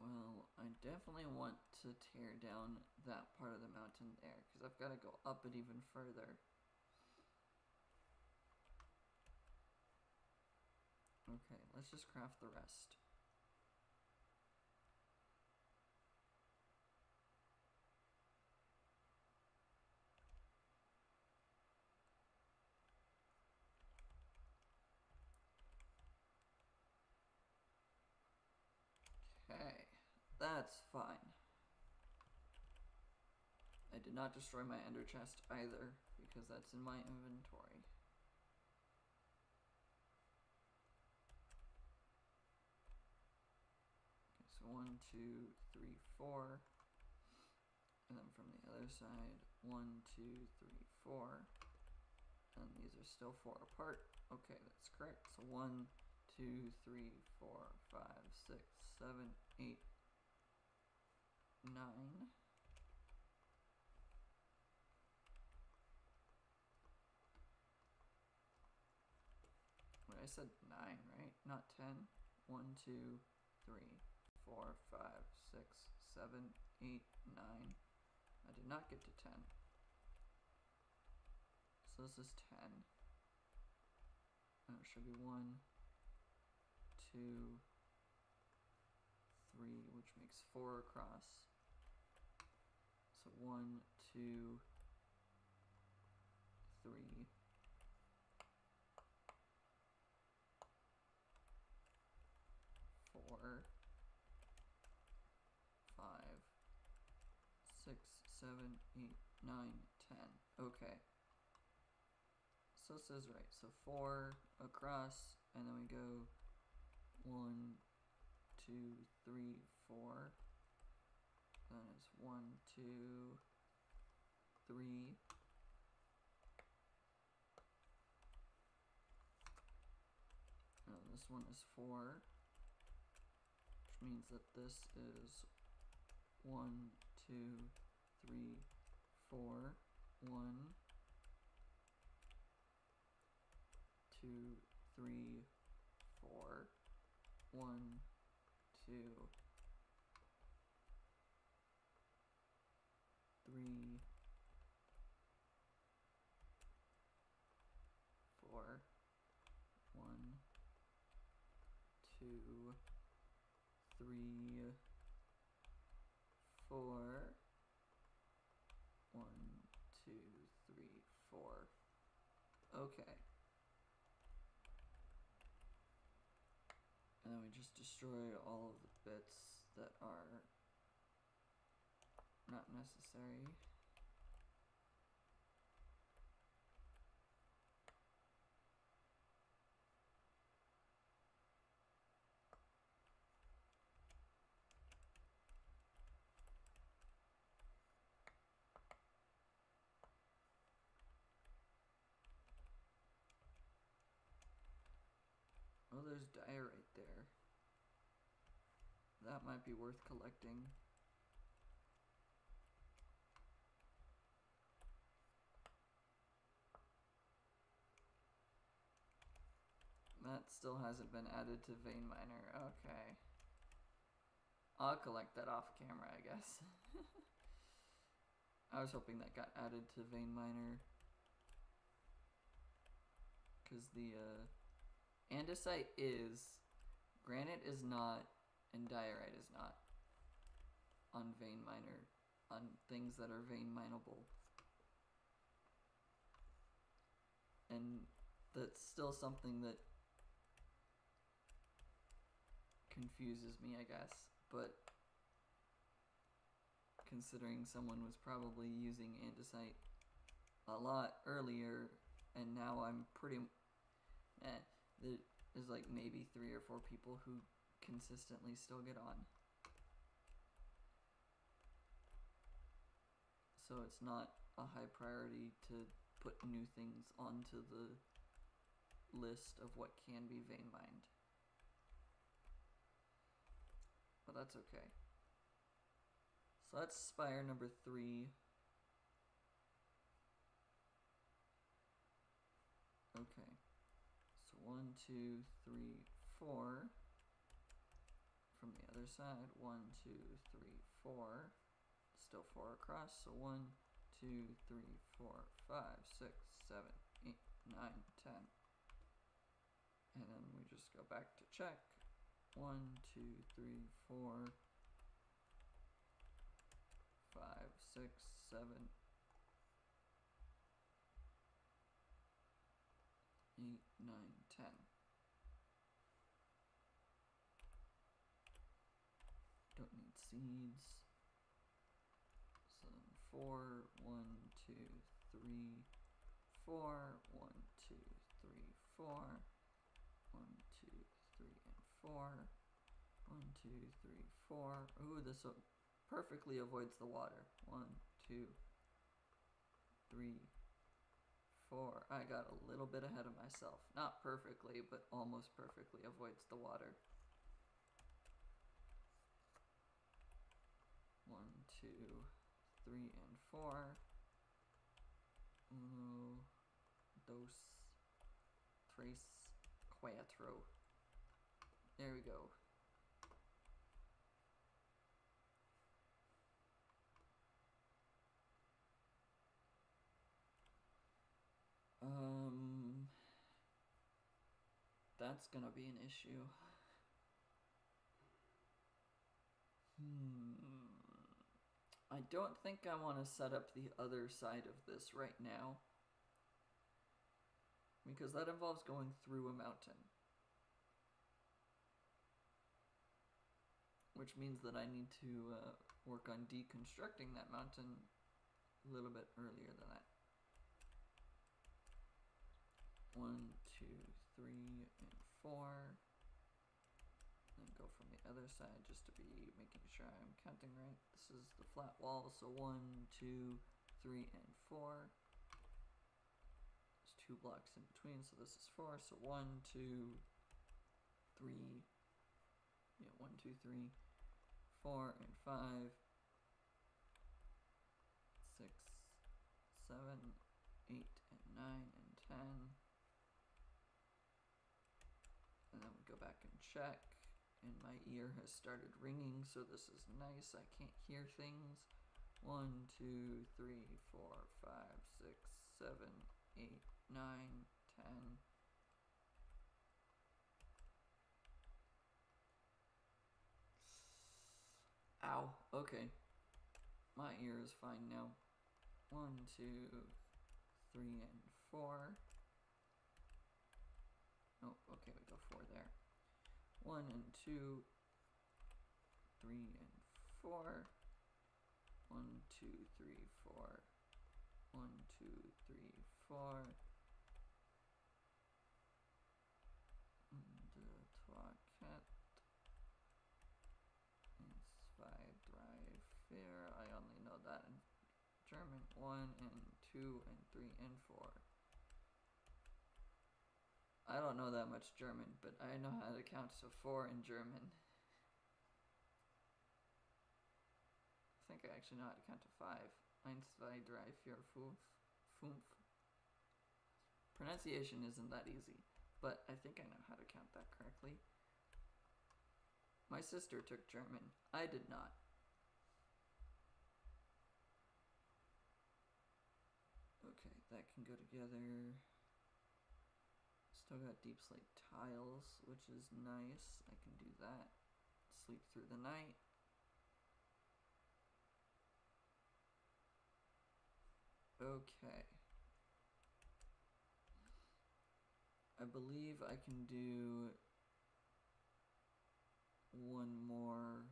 Well, I definitely want to tear down that part of the mountain there, because I've got to go up it even further. Okay, let's just craft the rest. Okay, that's fine. I did not destroy my ender chest either, because that's in my inventory. Okay, so 1, 2, 3, 4. And then from the other side, 1, 2, 3, 4. And these are still 4 apart. Okay, that's correct. So 1, 2, 3, 4, 5, 6, 7, 8, 9. Wait, I said 9, right? Not 10. 1, 2, 3, 4, 5, 6, 7, 8, 9. I did not get to 10. So this is 10. And it should be 1, 2, 3, which makes 4 across. So So 1, 2, 3, 4, 5, 6, 7, 8, 9, 10. Okay. So it says right. So 4 across, and then we go 1, 2, 3, 4. Then it's 1, 2, 3. And this one is 4, which means that this is 1, 2, 3, 4. 1, 2, 3, 4. 1, 2, 3, 4. 1, 2, 3, 4. 1, 2, 3, 4. Okay. And then we just destroy all of the bits that are not necessary. Oh, there's dye right there. That might be worth collecting. That still hasn't been added to Vein Miner. Okay. I'll collect that off camera, I guess. I was hoping that got added to Vein Miner. Because the andesite is, granite is not, and diorite is not on Vein Miner, on things that are vein mineable. And that's still something that confuses me, I guess. But considering someone was probably using andesite a lot earlier, and now I'm pretty, there's like maybe 3 or 4 people who consistently still get on. So it's not a high priority to put new things onto the list of what can be vein mined. But that's okay. So that's spire number 3. Okay. So 1, 2, 3, 4. From the other side, 1, 2, 3, 4. Still 4 across. So 1, 2, 3, 4, 5, 6, 7, 8, 9, 10. And then we just go back to check. 1, 2, 3, 4, 5, 6, 7, 8, 9, 10. Don't need seeds. So 4, 1, 2, 3, 4, 1, 2, 3, 4, 1, 2, 3, and 4, 1, 2, 3, 4. Ooh, this perfectly avoids the water. 1, 2, 3, 4. I got a little bit ahead of myself. Not perfectly, but almost perfectly avoids the water. 1, 2, 3, and 4. 1, 2, 3, 4. There we go. That's gonna be an issue. I don't think I want to set up the other side of this right now, because that involves going through a mountain, which means that I need to work on deconstructing that mountain a little bit earlier than that. 1, 2, 3, and 4. Then go from the other side just to be making sure I'm counting right. This is the flat wall, so 1, 2, 3, and 4. There's 2 blocks in between, so this is 4. So 1, 2, 3. Yeah, 1, 2, 3, 4, and 5, 6, 7, 8, and 9, and 10. And then we go back and check. And my ear has started ringing, so this is nice. I can't hear things. 1, 2, 3, 4, 5, 6, 7, 8, 9, 10. Ow. Okay. My ear is fine now. 1, 2, 3, and 4. Oh, okay, we go 4 there. 1 and 2, 3 and 4. 1, 2, 3, 4. 1, 2, 3, 4. And 2, 4. And 5, 3, 4. I only know that in German. 1 and 2 and 3 and 4. I don't know that much German, but I know how to count to 4 in German. I think I actually know how to count to 5. 1, 2, 3, 4, 5. Pronunciation isn't that easy, but I think I know how to count that correctly. My sister took German. I did not. Okay, that can go together. Still got deep slate tiles, which is nice. I can do that. Sleep through the night. Okay. I believe I can do one more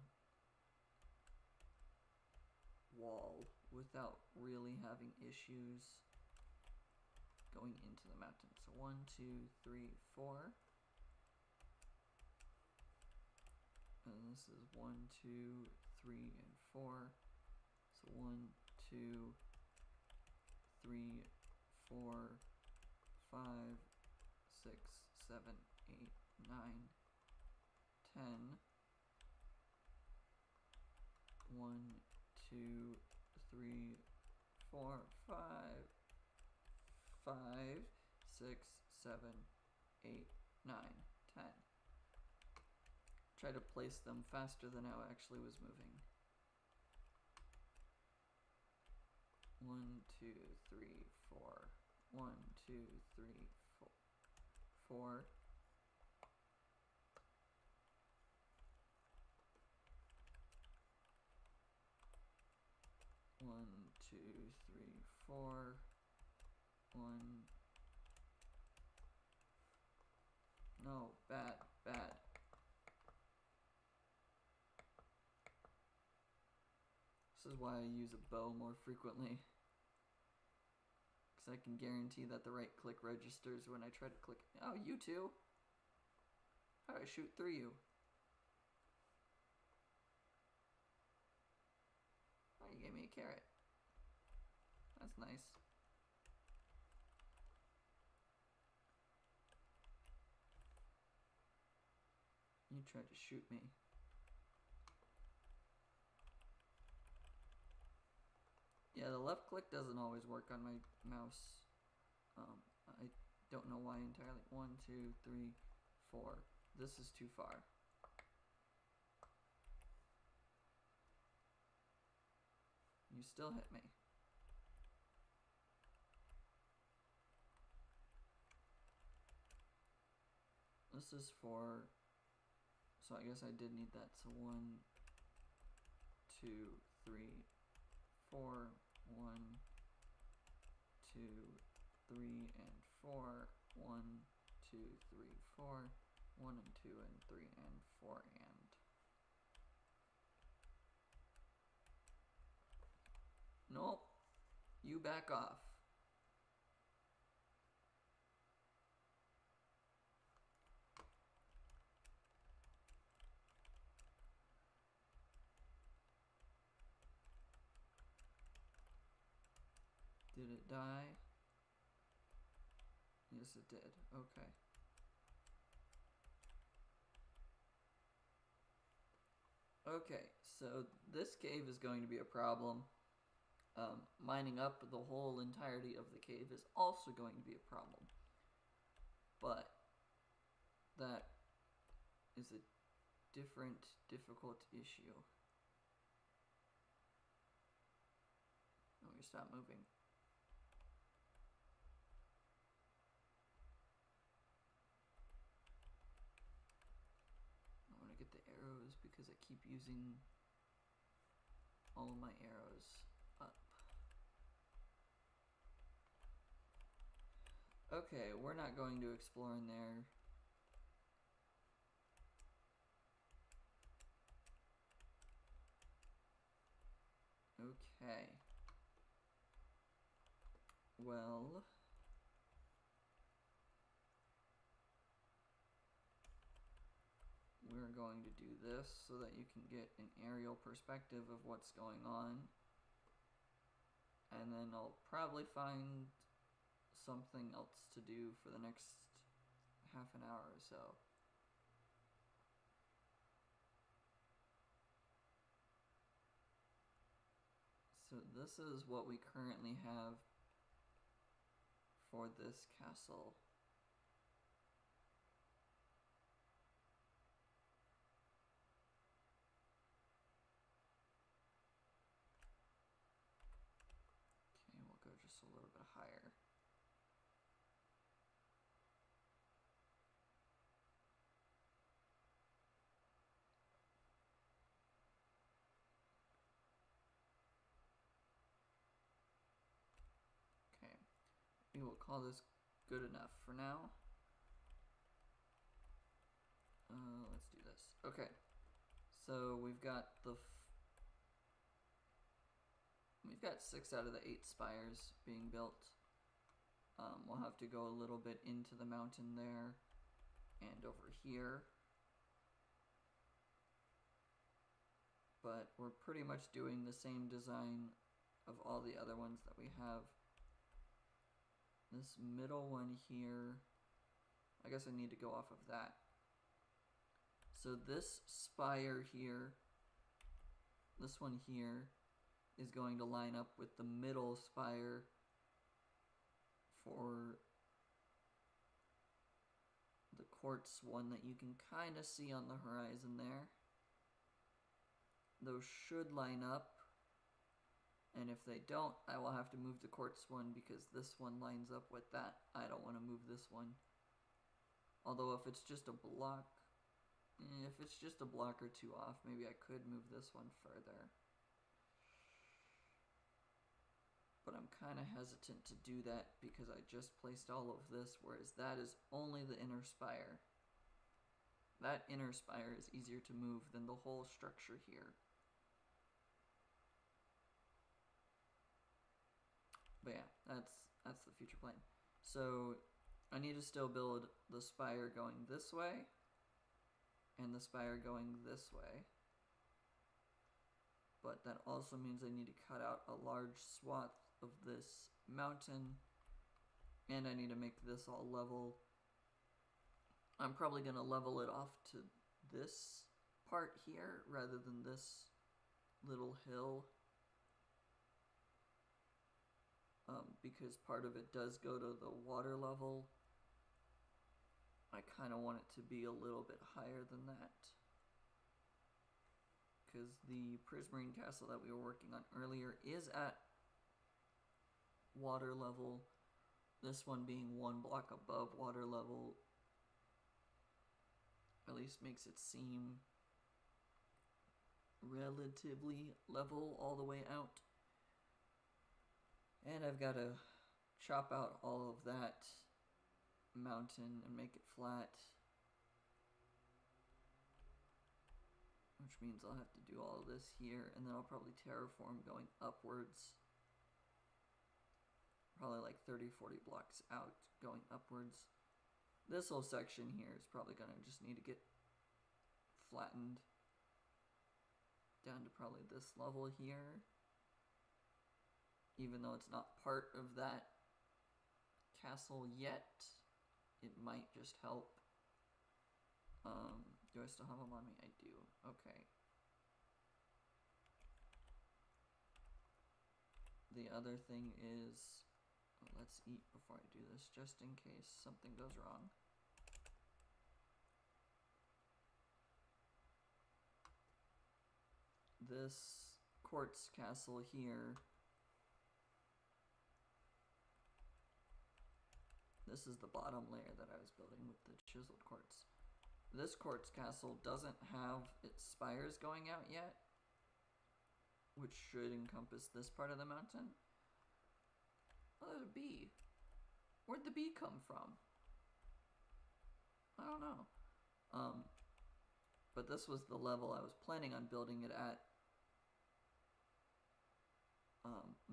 wall without really having issues going into the mountain. So 1, 2, 3, 4. And this is 1, 2, 3, and 4. So 1, 2, 3, 4, 5, 6, 7, 8, 9, 10. 1, 2, 3, 4, 5. 5, 6, 7, 8, 9, 10. Try to place them faster than I actually was moving. 1, 2, 3, 4. 1, 2, 3, 4. 4. 1, 2, 3, 4. 1. No, bad, bad. This is why I use a bow more frequently. Because I can guarantee that the right click registers when I try to click. Oh, you two! How do I shoot through you? Oh, you gave me a carrot. That's nice. You tried to shoot me. Yeah, the left click doesn't always work on my mouse. I don't know why entirely. 1, 2, 3, 4. This is too far. You still hit me. This is 4. So I guess I did need that. So 1, 2, 3, 4, 1, 2, 3, and 4, 1, 2, 3, 4, 1 and 2 and 3 and 4 and. Nope. You back off. Did it die? Yes, it did. Okay. Okay, so this cave is going to be a problem. Mining up the whole entirety of the cave is also going to be a problem. But that is a different, difficult issue. Let me stop moving. I want to get the arrows because I keep using all of my arrows up. Okay, we're not going to explore in there. Okay. Well, we're going to do this so that you can get an aerial perspective of what's going on. And then I'll probably find something else to do for the next half an hour or so. So this is what we currently have for this castle. Okay, we'll go just a little bit higher. Okay, we will call this good enough for now. Let's do this. Okay, so we've got 6 out of the 8 spires being built. We'll have to go a little bit into the mountain there and over here. But we're pretty much doing the same design of all the other ones that we have. This middle one here, I guess I need to go off of that. So this spire here, this one here, is going to line up with the middle spire for the quartz one that you can kind of see on the horizon there. Those should line up, and if they don't, I will have to move the quartz one because this one lines up with that. I don't want to move this one. Although if it's just a block, or two off, maybe I could move this one further. But I'm kind of hesitant to do that because I just placed all of this, whereas that is only the inner spire. That inner spire is easier to move than the whole structure here. But yeah, that's the future plan. So I need to still build the spire going this way and the spire going this way. But that also means I need to cut out a large swath of this mountain, and I need to make this all level. I'm probably going to level it off to this part here rather than this little hill, because part of it does go to the water level. I kind of want it to be a little bit higher than that, because the Prismarine Castle that we were working on earlier is at water level. This one being 1 block above water level at least makes it seem relatively level all the way out. And I've got to chop out all of that mountain and make it flat. Which means I'll have to do all of this here, and then I'll probably terraform going upwards. Probably like 30, 40 blocks out going upwards. This whole section here is probably going to just need to get flattened down to probably this level here. Even though it's not part of that castle yet, it might just help. Do I still have them on me? I do. Okay. The other thing is, let's eat before I do this, just in case something goes wrong. This quartz castle here, this is the bottom layer that I was building with the chiseled quartz. This quartz castle doesn't have its spires going out yet, which should encompass this part of the mountain. Oh, there's a bee. Where'd the bee come from? I don't know. But this was the level I was planning on building it at.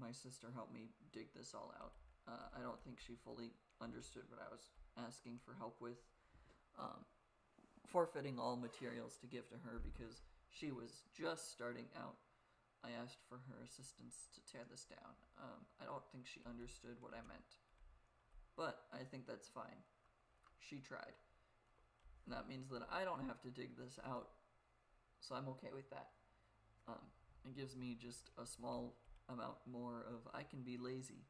My sister helped me dig this all out. I don't think she fully understood what I was asking for help with. Forfeiting all materials to give to her because she was just starting out. I asked for her assistance to tear this down. I don't think she understood what I meant, but I think that's fine. She tried. And that means that I don't have to dig this out, so I'm okay with that. It gives me just a small amount more of I can be lazy.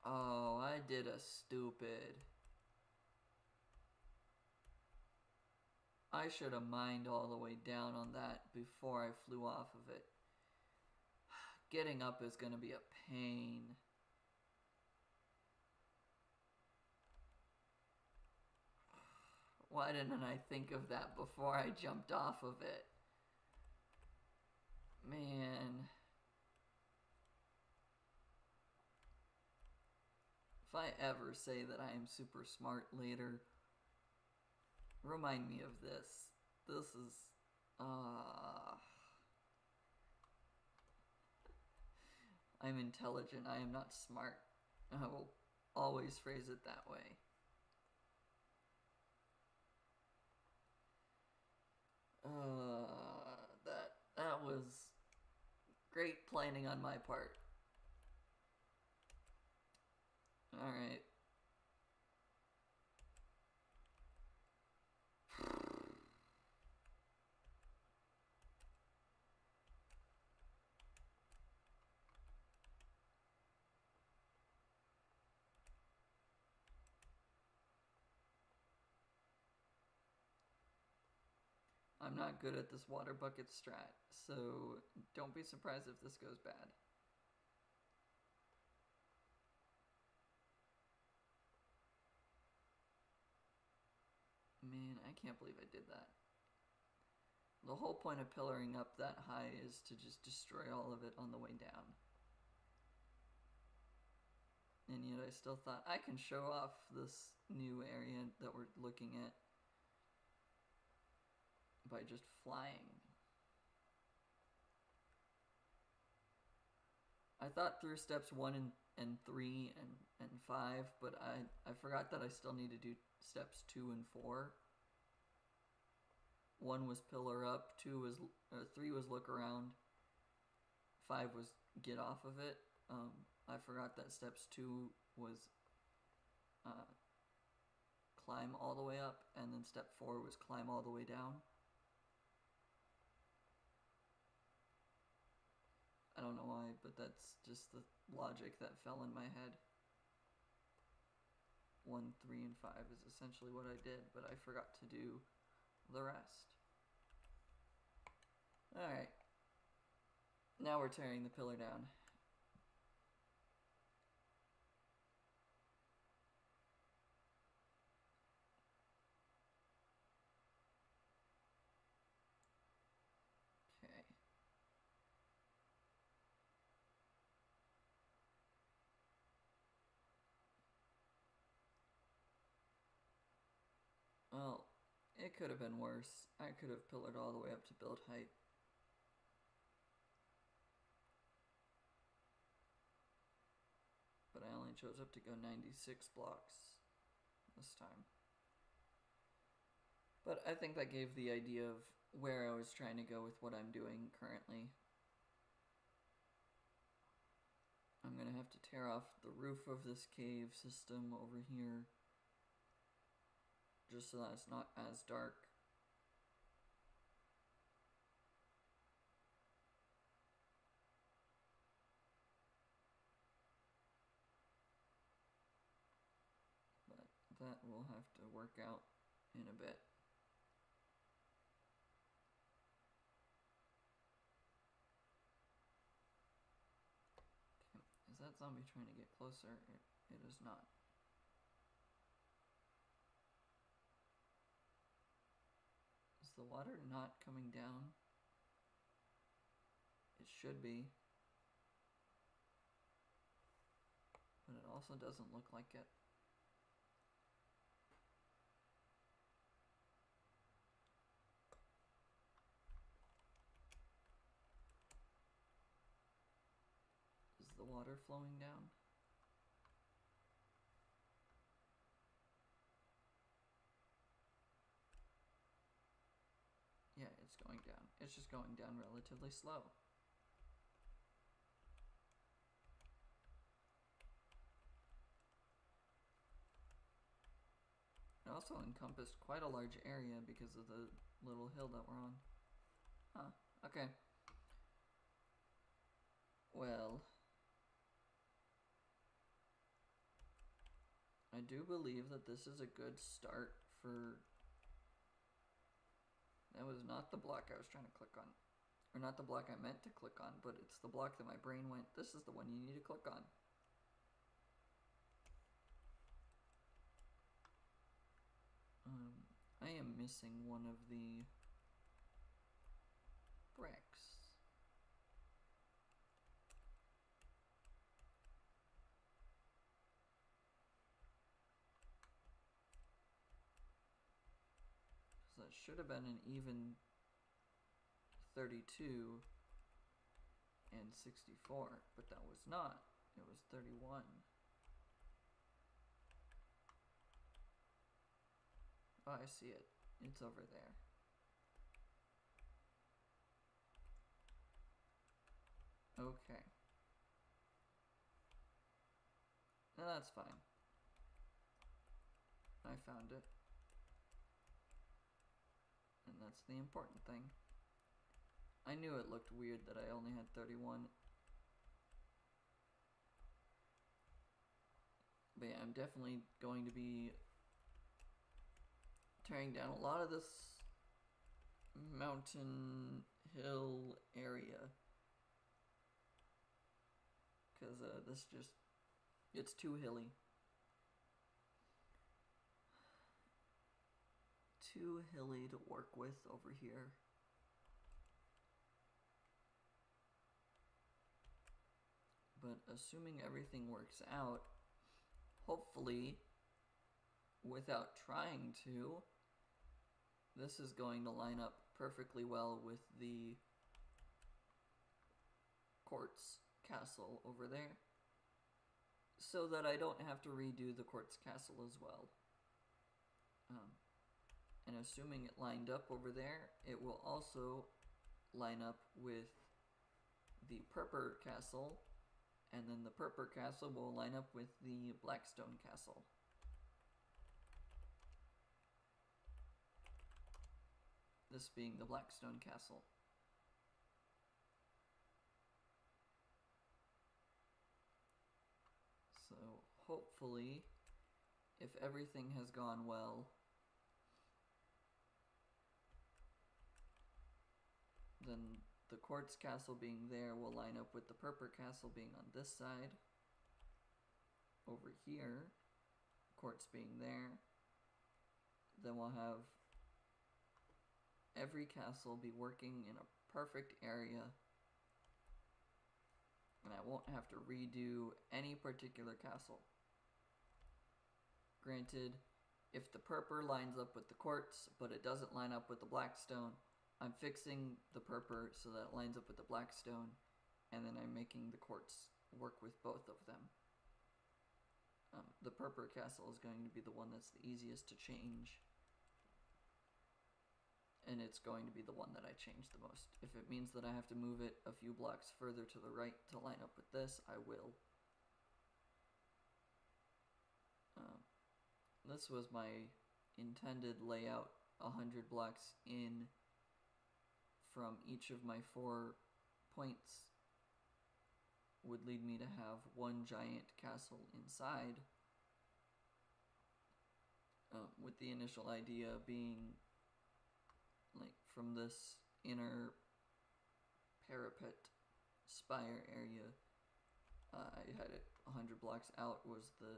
Oh, I did a stupid. I should have mined all the way down on that before I flew off of it. Getting up is going to be a pain. Why didn't I think of that before I jumped off of it? Man. If I ever say that I am super smart later, remind me of this. This is... I'm intelligent. I am not smart. I will always phrase it that way. That was great planning on my part. Alright. I'm not good at this water bucket strat, so don't be surprised if this goes bad. Man, I can't believe I did that. The whole point of pillaring up that high is to just destroy all of it on the way down. And yet I still thought I can show off this new area that we're looking at by just flying. I thought through steps 1 and 3 and 5, but I forgot that I still need to do steps 2 and 4. 1 was pillar up, 3 was look around, 5 was get off of it. I forgot that steps 2 was climb all the way up, and then step 4 was climb all the way down. I don't know why, but that's just the logic that fell in my head. 1, 3, and 5 is essentially what I did, but I forgot to do the rest. Alright. Now we're tearing the pillar down. Okay. It could have been worse. I could have pillared all the way up to build height. But I only chose up to go 96 blocks this time. But I think that gave the idea of where I was trying to go with what I'm doing currently. I'm gonna have to tear off the roof of this cave system over here, just so that it's not as dark. But that will have to work out in a bit. Is that zombie trying to get closer? It is not. Is the water not coming down? It should be. But it also doesn't look like it. Is the water flowing down? Yeah, it's going down. It's just going down relatively slow. It also encompassed quite a large area because of the little hill that we're on. Huh, okay. Well, I do believe that this is a good start for... That was not the block I was trying to click on. Or not the block I meant to click on, but it's the block that my brain went, this is the one you need to click on. I am missing one of the bricks. So that should have been an even 32 and 64, but that was not. It was 31. Oh, I see it. It's over there. Okay. Now that's fine. I found it. And that's the important thing. I knew it looked weird that I only had 31. But yeah, I'm definitely going to be tearing down a lot of this mountain hill area. Because this just, it's too hilly. Too hilly to work with over here. But assuming everything works out, hopefully, without trying to, this is going to line up perfectly well with the quartz castle over there, so that I don't have to redo the quartz castle as well. And assuming it lined up over there, it will also line up with the purple castle, and then the purple castle will line up with the blackstone castle. This being the blackstone castle. So hopefully, if everything has gone well, then the quartz castle being there will line up with the purple castle being on this side. Over here, quartz being there. Then we'll have every castle be working in a perfect area, and I won't have to redo any particular castle. Granted, if the purple lines up with the quartz, but it doesn't line up with the black stone, I'm fixing the purple so that it lines up with the black stone, and then I'm making the quartz work with both of them. The purple castle is going to be the one that's the easiest to change, and it's going to be the one that I change the most. If it means that I have to move it a few blocks further to the right to line up with this, I will. This was my intended layout, 100 blocks in from each of my 4 points would lead me to have one giant castle inside, with the initial idea being like from this inner parapet spire area, I had it 100 blocks out was the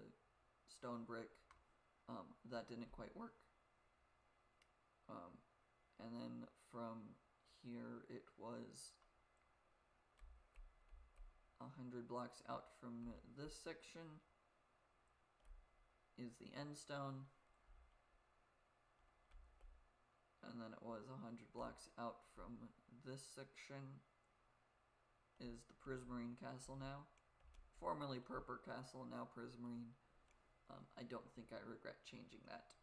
stone brick. That didn't quite work. And then from here it was 100 blocks out from this section is the end stone, and then it was 100 blocks out from this section is the Prismarine Castle now. Formerly Purple Castle, now Prismarine. I don't think I regret changing that.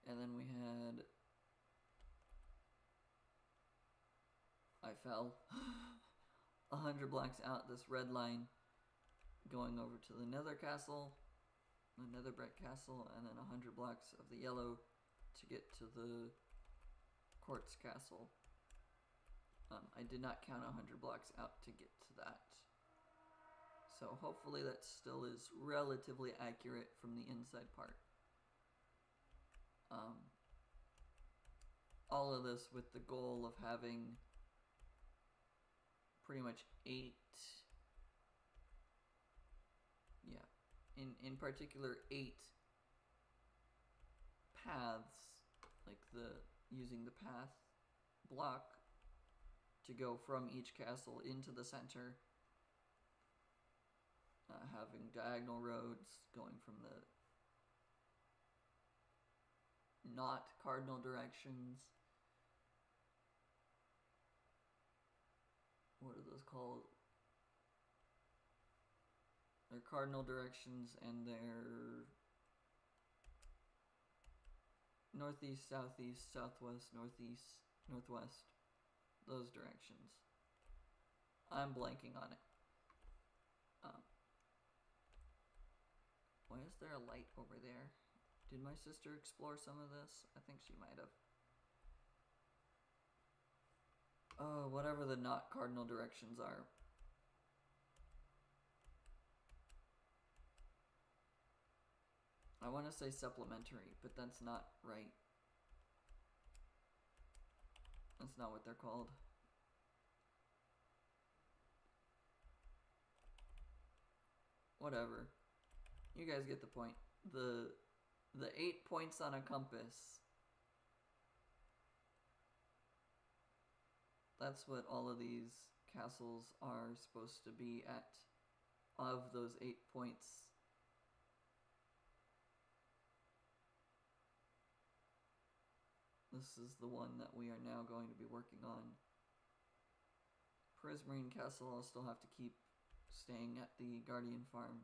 And then we had... I fell 100 blocks out this red line going over to the nether castle, the nether brick castle, and then 100 blocks of the yellow to get to the quartz castle. I did not count 100 blocks out to get to that. So hopefully that still is relatively accurate from the inside part. All of this with the goal of having pretty much 8, in particular 8 paths, like using the path block to go from each castle into the center, having diagonal roads going from the not cardinal directions. What are those called? They're cardinal directions, and they're northeast, southeast, southwest, northeast, northwest. Those directions. I'm blanking on it. Why is there a light over there? Did my sister explore some of this? I think she might have. Oh, whatever the not cardinal directions are. I want to say supplementary, but that's not right. That's not what they're called. Whatever. You guys get the point. The 8 points on a compass. That's what all of these castles are supposed to be at. Of those 8 points. This is the one that we are now going to be working on. Prismarine Castle, I'll still have to keep staying at the Guardian Farm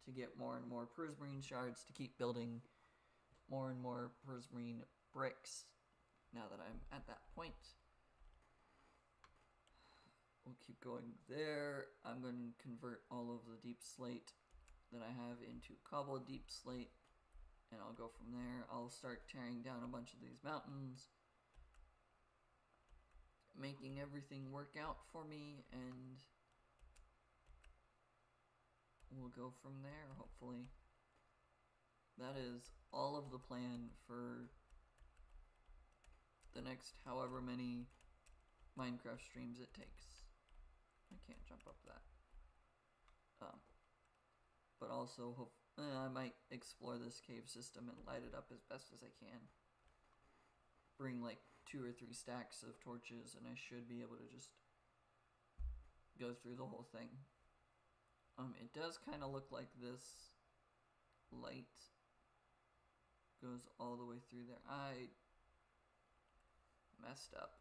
to get more and more Prismarine shards to keep building more and more Prismarine bricks now that I'm at that point. We'll keep going there. I'm going to convert all of the deep slate that I have into cobbled deep slate, and I'll go from there. I'll start tearing down a bunch of these mountains, making everything work out for me, and we'll go from there, hopefully. That is all of the plan for the next however many Minecraft streams it takes. I can't jump up that. But also, I might explore this cave system and light it up as best as I can. Bring like 2 or 3 stacks of torches, and I should be able to just go through the whole thing. It does kind of look like this light goes all the way through there. I messed up.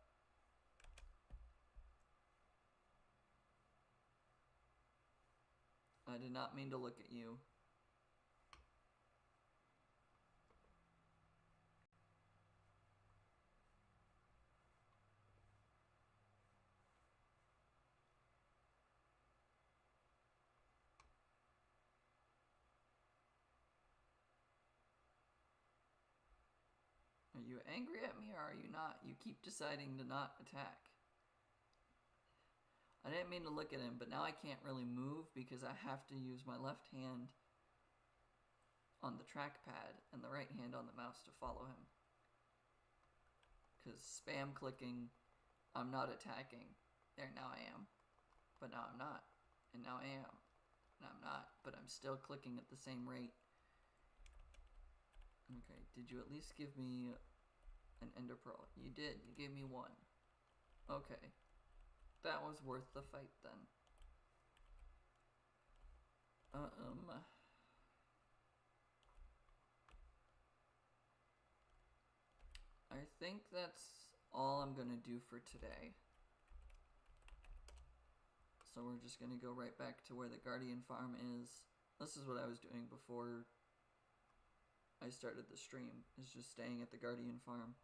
I did not mean to look at you. Are you angry at me or are you not? You keep deciding to not attack. I didn't mean to look at him, but now I can't really move because I have to use my left hand on the trackpad and the right hand on the mouse to follow him. Because spam clicking, I'm not attacking. There, now I am. But now I'm not. And now I am. And I'm not. But I'm still clicking at the same rate. Okay, did you at least give me an ender pearl? You did. You gave me one. Okay. That was worth the fight then. I think that's all I'm gonna do for today. So we're just gonna go right back to where the Guardian farm is. This is what I was doing before I started the stream, is just staying at the Guardian farm,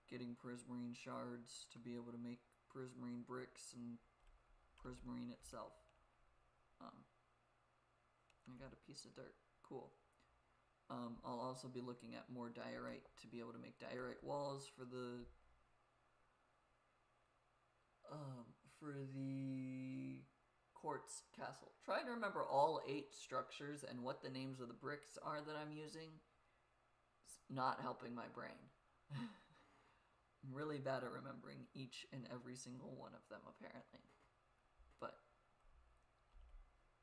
getting Prismarine shards to be able to make Prismarine bricks and Prismarine itself. I got a piece of dirt. Cool. I'll also be looking at more diorite to be able to make diorite walls for the quartz castle. Trying to remember all 8 structures and what the names of the bricks are that I'm using. It's not helping my brain. I'm really bad at remembering each and every single one of them, apparently. But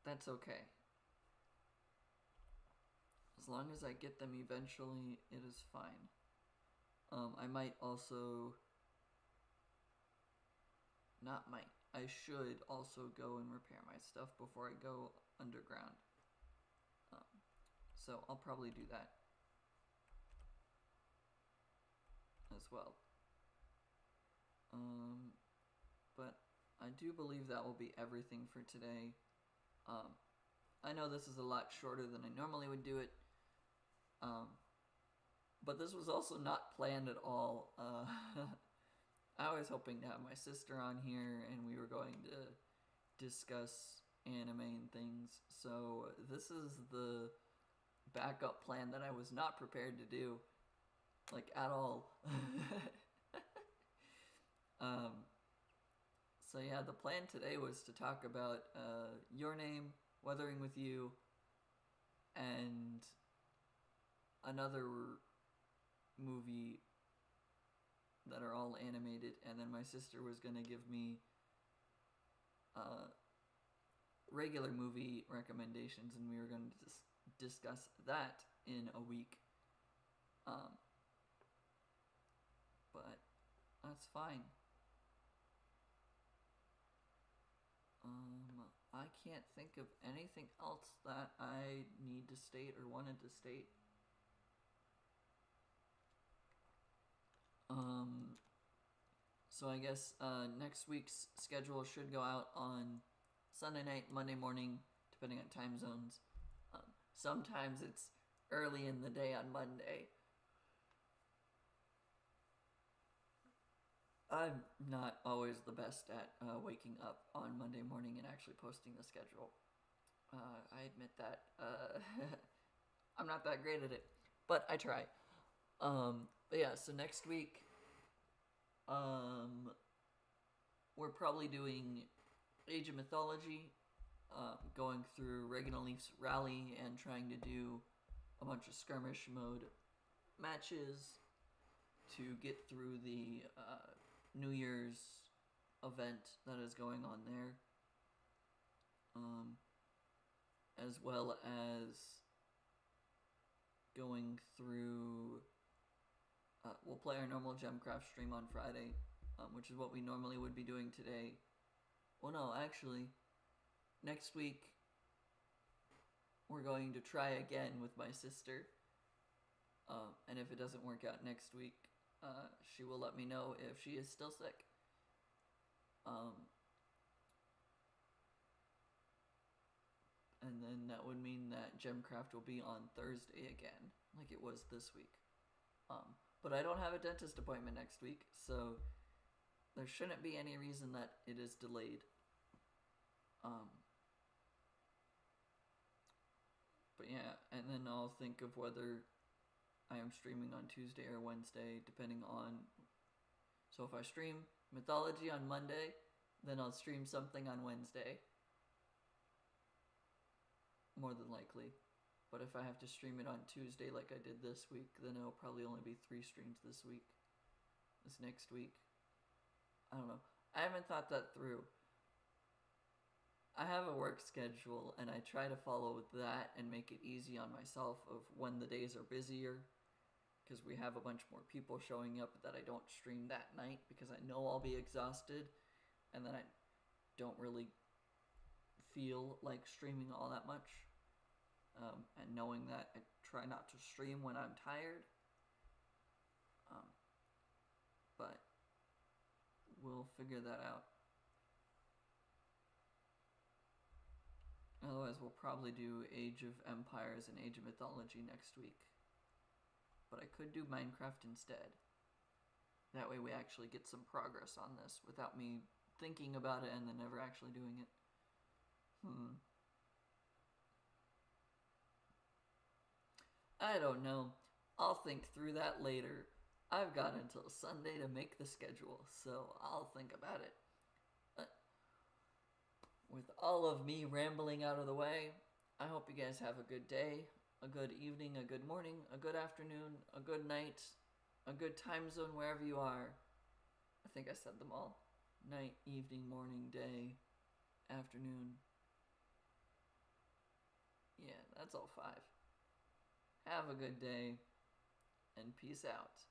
that's okay. As long as I get them eventually, it is fine. I might also... Not might. I should also go and repair my stuff before I go underground. So I'll probably do that as well. But I do believe that will be everything for today. I know this is a lot shorter than I normally would do it. But this was also not planned at all. I was hoping to have my sister on here and we were going to discuss anime and things. So this is the backup plan that I was not prepared to do. Like, at all. So yeah, the plan today was to talk about Your Name, Weathering with You, and another movie that are all animated, and then my sister was gonna give me regular movie recommendations, and we were gonna discuss that in a week. But that's fine. I can't think of anything else that I need to state or wanted to state. So I guess next week's schedule should go out on Sunday night, Monday morning, depending on time zones. Sometimes it's early in the day on Monday. I'm not always the best at waking up on Monday morning and actually posting the schedule. I admit that. I'm not that great at it, but I try. But yeah, so next week, we're probably doing Age of Mythology, going through Reginald Leaf's rally and trying to do a bunch of skirmish mode matches to get through the New Year's event that is going on there, as well as going through, we'll play our normal Gemcraft stream on Friday, which is what we normally would be doing today. Well, no, actually, next week we're going to try again with my sister. And if it doesn't work out next week, she will let me know if she is still sick. And then that would mean that Gemcraft will be on Thursday again, like it was this week. But I don't have a dentist appointment next week, so there shouldn't be any reason that it is delayed. But yeah, and then I'll think of whether I am streaming on Tuesday or Wednesday, depending on... So if I stream Mythology on Monday, then I'll stream something on Wednesday. More than likely. But if I have to stream it on Tuesday like I did this week, then it'll probably only be 3 streams this week. This next week. I don't know. I haven't thought that through. I have a work schedule, and I try to follow that and make it easy on myself of when the days are busier, because we have a bunch more people showing up that I don't stream that night because I know I'll be exhausted, and then I don't really feel like streaming all that much. And knowing that I try not to stream when I'm tired. But we'll figure that out. Otherwise, we'll probably do Age of Empires and Age of Mythology next week. But I could do Minecraft instead. That way we actually get some progress on this without me thinking about it and then never actually doing it. I don't know. I'll think through that later. I've got until Sunday to make the schedule, so I'll think about it. With all of me rambling out of the way, I hope you guys have a good day, a good evening, a good morning, a good afternoon, a good night, a good time zone wherever you are. I think I said them all. Night, evening, morning, day, afternoon. Yeah, that's all 5. Have a good day, and peace out.